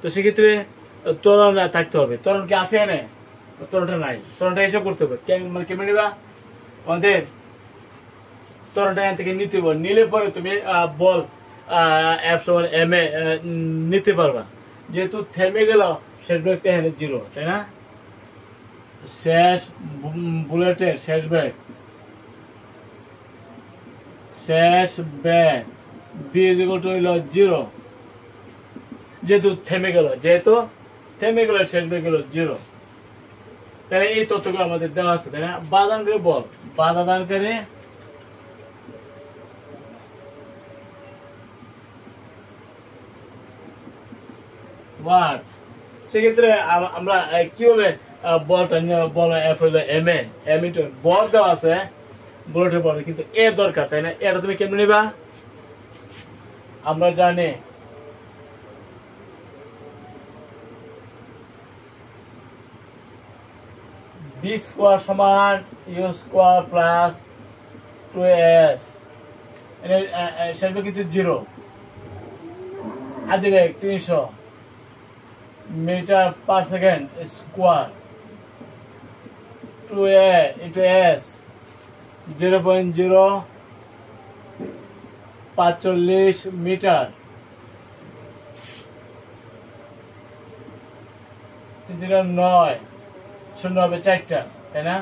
তো সেক্ষেত্রে ত্বরণ থাকতে হবে। ত্বরণ কি আছে এনে? ত্বরণটা নাই, ত্বরণটা হিসাব করতে হবে। কেমন নিবা? আমাদের ত্বরণটা এখান থেকে নিতে হবে, নিলে পরে তুমি বল এফ সমান এম এ নিতে পারবা। যেহেতু থেমে গেল শেষ ব্রেক এখানে 0, তাই না? শেষ বুলেটের শেষ ব্রেক বি ইকুয়াল টু হইল 0। যেহেতু থেমে গেল শেষ ব্রেক হলো 0। তাহলে এই তথ্যগুলো আমাদের দেওয়া আছে, তাই না? বাধাদানকারী বল, বাধাদানকারী ওয়াট, সেক্ষেত্রে আমরা কিভাবে বলটা বল এফ হলো এম এ, এম ইন্টু বল দেওয়া আছে বুলেটের বল, কিন্তু এ দরকার, তাই না? এটা তুমি কেমনে নিবা? আমরা জানি বি স্কোয়ার সমান ইউ স্কোয়ার প্লাস 2s, সেটা কিন্তু 0, আদি বেগ 300 metre per second square, 2a into s 0.045 metre, 9 শূন্য হবে 4টা, তাই না?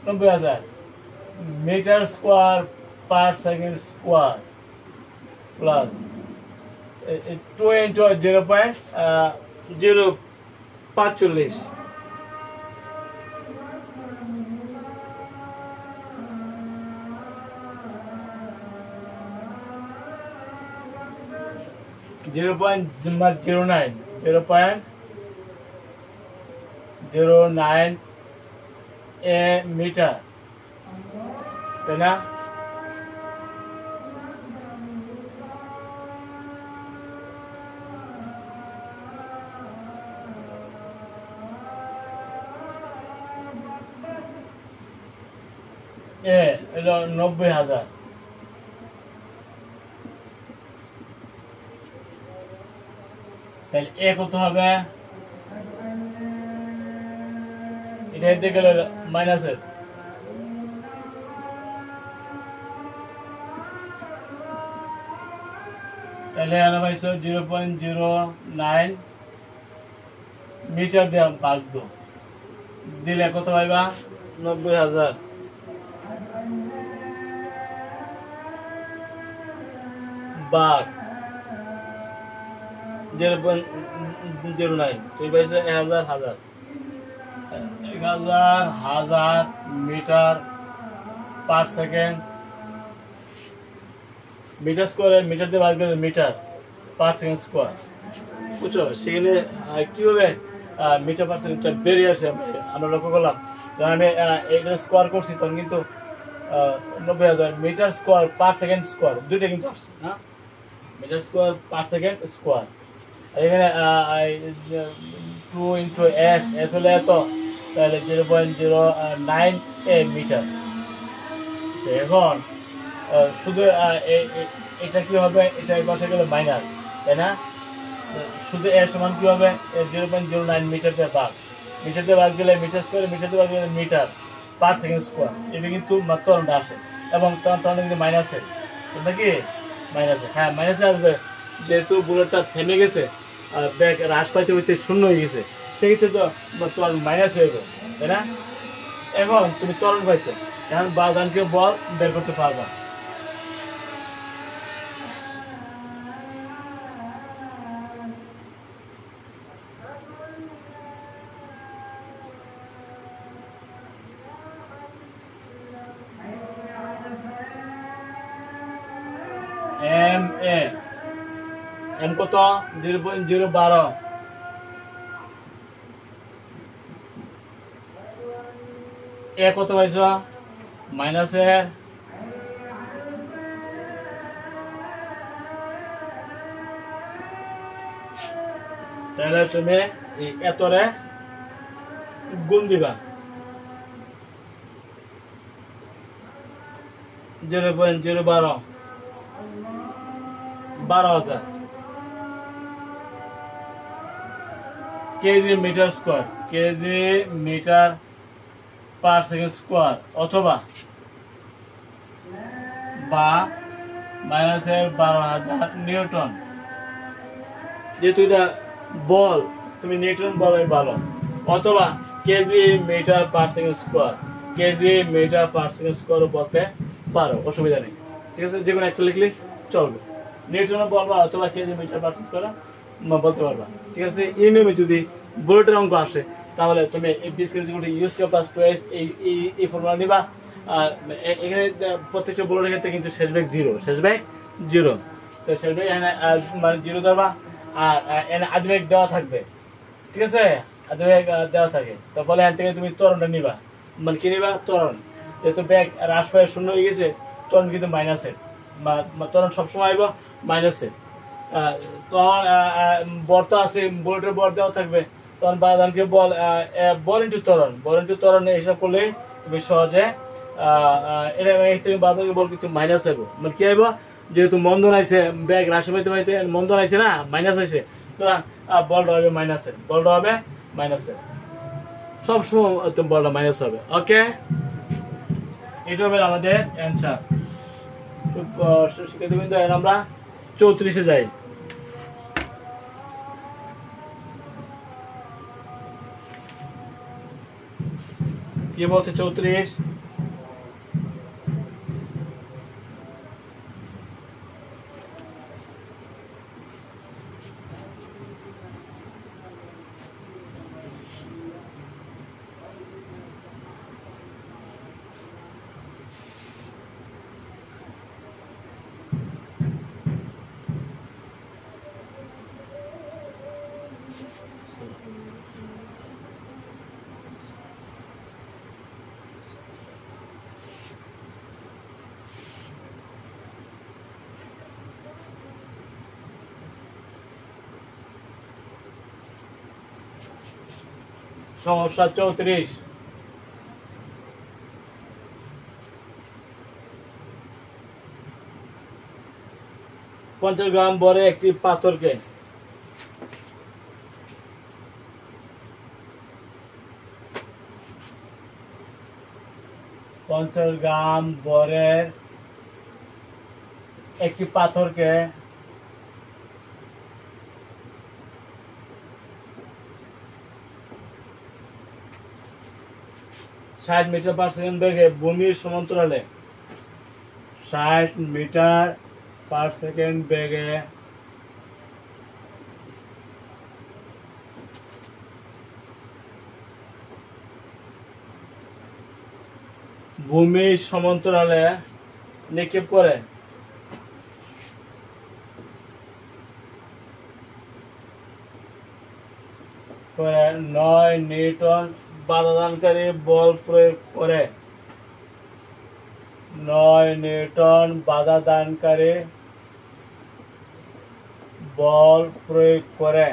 90,000 metre square per second square plus 2 into 0.045, zero point 0.09 এ মিটার, তাই না? এ হলো 90,000, তাহলে এ কত হবে? এটা দিতে গেলে মাইনাসের, তাহলে আমরা পাইছো 0.09 মিটার দিয়ে ভাগ দিলে কত পাইবা? 90,000 ভাগ 0.09, তুই পাইছো 1000 মিটার পার সেকেন্ড, মিটার স্কোয়ারে মিটার দিয়ে ভাগ করে মিটার পার সেকেন্ড স্কোয়ার, বুঝছো? সেখানে কিভাবে মিটার পার সেকেন্ডটা বেরিয়ে আসে আমরা লক্ষ্য করলাম। যখন আমি এটা স্কোয়ার করছি তখন কিন্তু 90,000 metre square per second square দুইটা কিন্তু আসছে, হ্যাঁ, metre square per second square. এখানে 2 ইন্টু এস হলে এত, তাহলে 0.09 এ মিটার। এখন শুধু এটা কি হবে? এটা এই পাশে গেলে মাইনাস, তাই না? শুধু এর সমান কি হবে? 0.09 মিটার দিয়ে ভাগ, মিটার দিয়ে ভাগ দিলে মিটার স্কোয়ার, মিটার দিয়ে ভাগ দিলে মিটার পার সেকেন্ড স্কোয়ার, এটা কিন্তু তরণটা আসে এবং তরণটা কিন্তু মাইনাসে, নাকি মাইনাসে? হ্যাঁ, মাইনাসে আসবে, যেহেতু বুলেটটা থেমে গেছে, ব্যাগ হ্রাস পাইতে হইতে শূন্য হয়ে গেছে, সেক্ষেত্রে তো ত্বরণ মাইনাস হয়ে গেল, তাই না? এখন তুমি ত্বরণ পাইছো, এখন বাধানকে বল বের করতে পারবা। এম কত? 0.012, এ কত পাইছ? মাইনাসের তাহলে তুমি এতরে গুণ দিবা, 0.012, 12,000 kg metre square, kg metre per second square, অথবা বা মাইনাসের 12,000 নিউটন। যেহেতু এটা বল, তুমি নিউটন বলাই ভালো, অথবা kg metre per second square, kg metre per second square বলতে পারো, অসুবিধা নেই, ঠিক আছে? যে কোনো একটা লিখলে চলবে, নিউটন বলবা অথবা kg metre per second square বলতে পারবা, ঠিক আছে? এই নিয়মে যদি বুলেটের অঙ্ক আসে, তাহলে তুমি এই V square equal to U square plus 2s এই ফর্মুলা নিবা। আর এখানে প্রত্যেকটা বুলেটের ক্ষেত্রে কিন্তু শেষ বেগ 0, শেষ বেগ 0, তো শেষ বেগ এখানে মানে 0 ধরবা। আর এখানে আদি বেগ দেওয়া থাকবে, ঠিক আছে, আদি বেগ দেওয়া থাকে, তো বলে এখান থেকে তুমি ত্বরণটা নিবা, মানে কি নিবা, ত্বরণ। যেহেতু বেগ হ্রাস পায় 0 হয়ে গেছে, ত্বরণ কিন্তু মাইনাসের, ত্বরণ সবসময় আইব মাইনাসের। তখন বর তো আছে, বুলেটের বর দেওয়া থাকবে, তখন বাদানকে বল ইন্টু ত্বরণ হিসাব করলে তুমি সহজে এটা তুমি বাদানকে বল কিন্তু মাইনাস আইব, মানে কি আইব, যেহেতু মন্দন আইছে, ব্যাগ হ্রাস পাইতে পাইতে মন্দন আইছে না, মাইনাস আইছে, সুতরাং বলটা হবে মাইনাসের, বলটা হবে মাইনাসের, সবসময় বলটা মাইনাস হবে। ওকে, এটা হবে আমাদের অ্যান্সার। শিক্ষার্থীবৃন্দ, এখন আমরা 34-এ যাই। কি বলছে 34? সমস্যা 34। পঞ্চাশ গ্রাম বরে একটি পাথরকে 50 গ্রাম বরের একটি পাথরকে 60 মিটার পার সেকেন্ড বেগে ভূমির সমান্তরালে 60 মিটার পার সেকেন্ড বেগে ভূমির সমান্তরালে নিক্ষেপ করে করে 9 নিউটন বাধাদানকারী বল প্রয়োগ করে 9 নিউটন বাধাদানকারী বল প্রয়োগ করে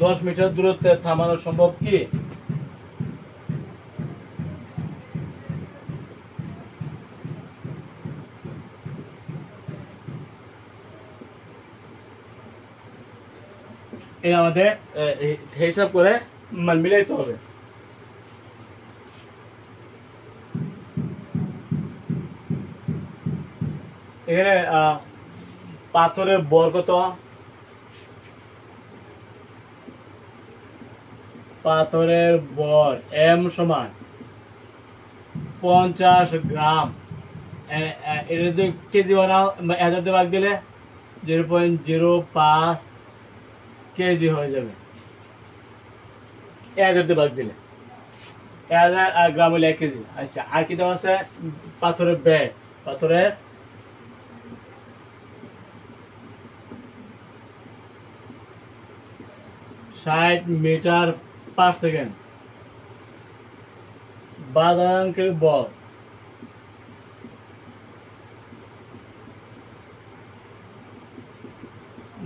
10 মিটার দূরত্বে থামানো সম্ভব কি? এই আমাদের হিসাব করে মিলাইতে হবে। এখানে পাথরের বল কত? পাথরের বল এম সমান 50 গ্রাম। এটা যদি কেজি বানাও 1000 দিয়ে ভাগ দিলে 0.05 কেজি হয়ে যাবে। 1000 দিয়ে ভাগ দিলে 1000 আর গ্রাম হলে 1 কেজি। আচ্ছা, আর কি দেওয়া আছে? পাথরের ব্যাগ, পাথরের ষাট মিটার পার সেকেন্ড বাধাদানকারী বল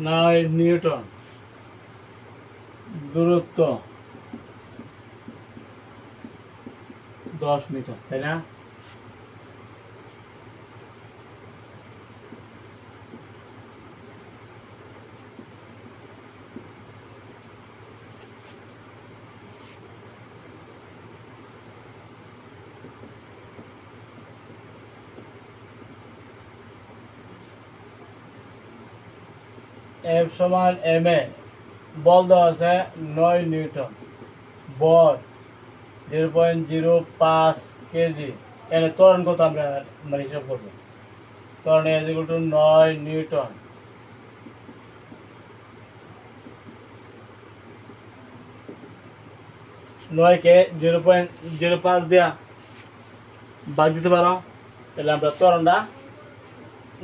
9 নিউটন, দূরত্ব 10 মিটার, তাই না? এফ সমান এম এ, বল দেওয়া আছে 9 নিউটন, বল 0.05 কেজি। এখানে ত্বরণ কত আমরা হিসাব করবো? ত্বরণ ইজ ইকুয়াল টু 9 নিউটন 9কে 0.05 দিয়া ভাগ দিতে পারো, তাহলে আমরা ত্বরণটা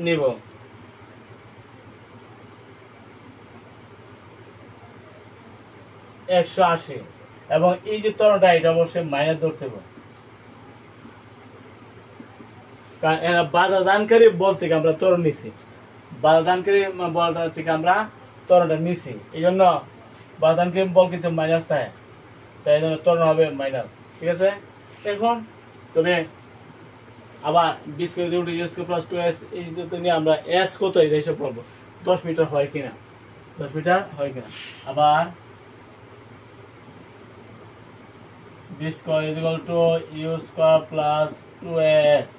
নিব। 180 এবং এই যে ত্বরণটা এটা অবশ্যই মাইনাস ধরতে হবে, কারণ এরা বাধা দানকারী বল থেকে আমরা ত্বরণ নিছি, বাধা দানকারী বল থেকে আমরা ত্বরণটা নিছি, এই জন্য বাধা দানকারী বল কিন্তু মাইনাস থাকে, তাই জন্য ত্বরণ হবে মাইনাস। ঠিক আছে, এখন তবে আবার 20 কে উঠে s প্লাস 2s এই দুটো নিয়ে আমরা s কত এটা হিসাব করব, 10 মিটার হয় কিনা, 10 মিটার হয় কিনা। আবার b square equal two u square plus 2s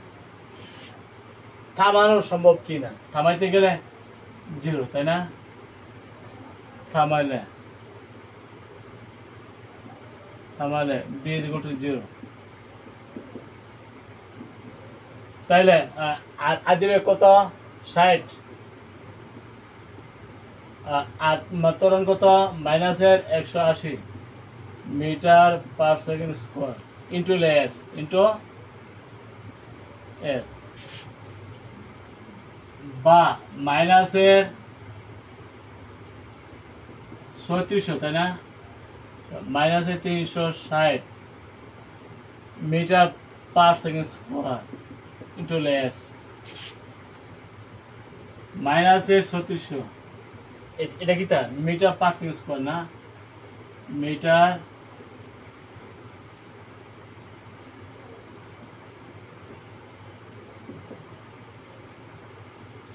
থামানো সম্ভব কিনা, থামাইতে গেলে 0, তাই না? থামাইলে b ইকুয়াল টু 0, তাইলে আর দিবে কত 60, আর ত্বরণ কত মাইনাসের 180 metre per second square into s বা মাইনাসের 3600, তাই না? মাইনাসের 360 metre per second square into s মাইনাসের 3600, এটা কি তা মিটার পার সেকেন্ড স্কয়ার না, মিটার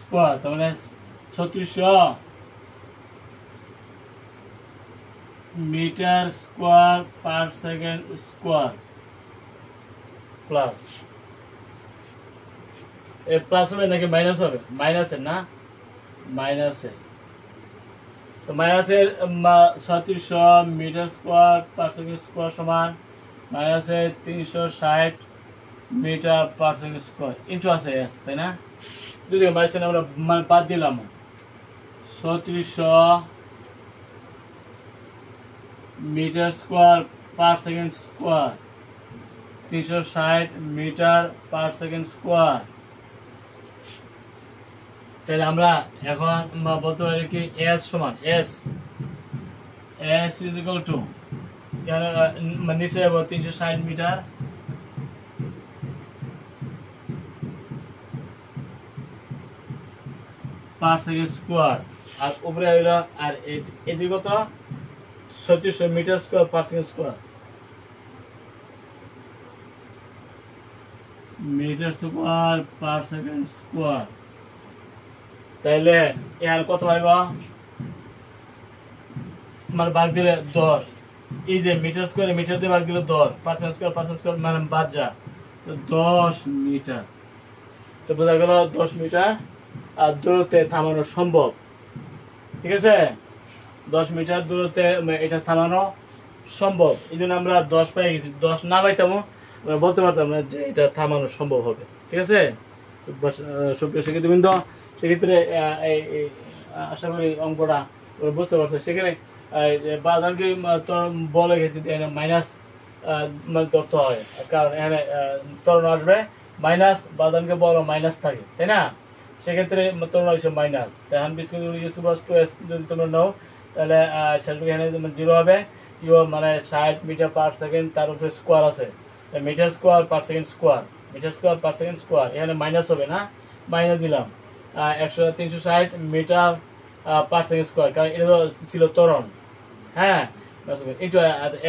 স্কয়ার, তার মানে 3600 metre square per second square plus, এ প্লাস হবে নাকি মাইনাস হবে? মাইনাসের না, মাইনাসের, তো মাইনাসের 3600 metre square per second square সমান মাইনাসের 360 metre per second square into আছে s, তাই না? যদি মাইনাসে আমরা বাদ দিলাম 3600 metre square per second square 360 metre per second square, তাহলে আমরা এখন বলতে পারি কি s সমান s ইজ ইকুয়াল টু নিচে 360 মিটার পার সেকেন্ড স্কয়ার, আর উপরে হইল আর এদিকে কত 3600 metre square per second square, metre square per second square, তাইলে এর কত পাইব মানে ভাগ দিলে 10, এই যে মিটার স্কয়ারে মিটার দিয়ে ভাগ দিলে 10, পার্সেন্ট স্কয়ার মানে বাদ যা 10 মিটার, তো বোঝা গেল 10 মিটার আর দূরত্বে থামানো সম্ভব। ঠিক আছে, 10 মিটার দূরত্বে এটা থামানো সম্ভব, এই জন্য আমরা 10 পেয়ে গেছি, 10 না পাইতাম আমরা বলতে পারতাম না যে এটা থামানো সম্ভব হবে। ঠিক আছে, সুপ্রিয় শিক্ষার্থীবৃন্দ, সেক্ষেত্রে আশা করি অঙ্কটা বুঝতে পারছো। সেখানে বাদানকে বলে গেছে মাইনাস ধরতে হয়, কারণ এখানে ত্বরণ আসবে মাইনাস, বাদানকে বলো মাইনাস থাকে, তাই না? সেক্ষেত্রে ত্বরণ আসবে মাইনাস, তখন যদি তোমরা নাও তাহলে এখানে 0 হবে, ইউ মানে 60 মিটার পার সেকেন্ড, তার উপরে স্কোয়ার আছে metre square per second square, metre square per second square, এখানে মাইনাস হবে না, মাইনাস দিলাম 360 মিটার পার সেকেন্ড স্কোয়ার, কারণ এটা ছিল ত্বরণ। হ্যাঁ, এটা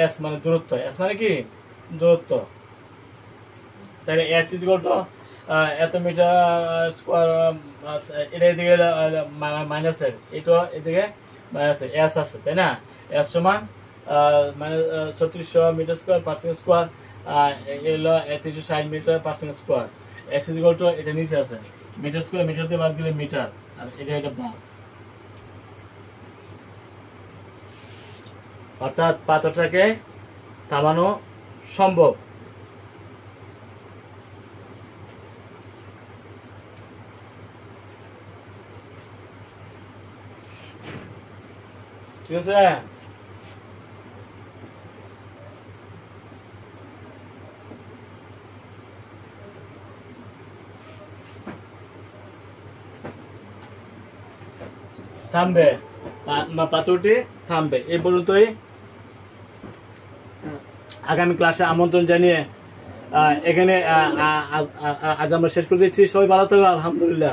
এস মানে দূরত্ব, এস মানে কি দূরত্ব, তাহলে এস ইজ ইকুয়াল টু এত মিটার স্কোয়ার, এটা এদিকে মাইনাসের, এটা এদিকে মাইনাসের, এস আছে, তাই না? এস সমান মানে 3600 metre square per second square, এলো 360 metre per second square, S is equal to এটা নিচে আছে মিটার স্কোয়ার, মিটার দিয়ে বাদ দিলে মিটার, আর এটা বাদ, অর্থাৎ পাথরটাকে থামানো সম্ভব। ঠিক আছে, থামবে, পাথরটি থামবে। এই পর্যন্তই। আগামী ক্লাসে আমন্ত্রণ জানিয়ে এখানে আজ আমরা শেষ করে দিচ্ছি। সবাই ভালো থাকো, আলহামদুলিল্লাহ।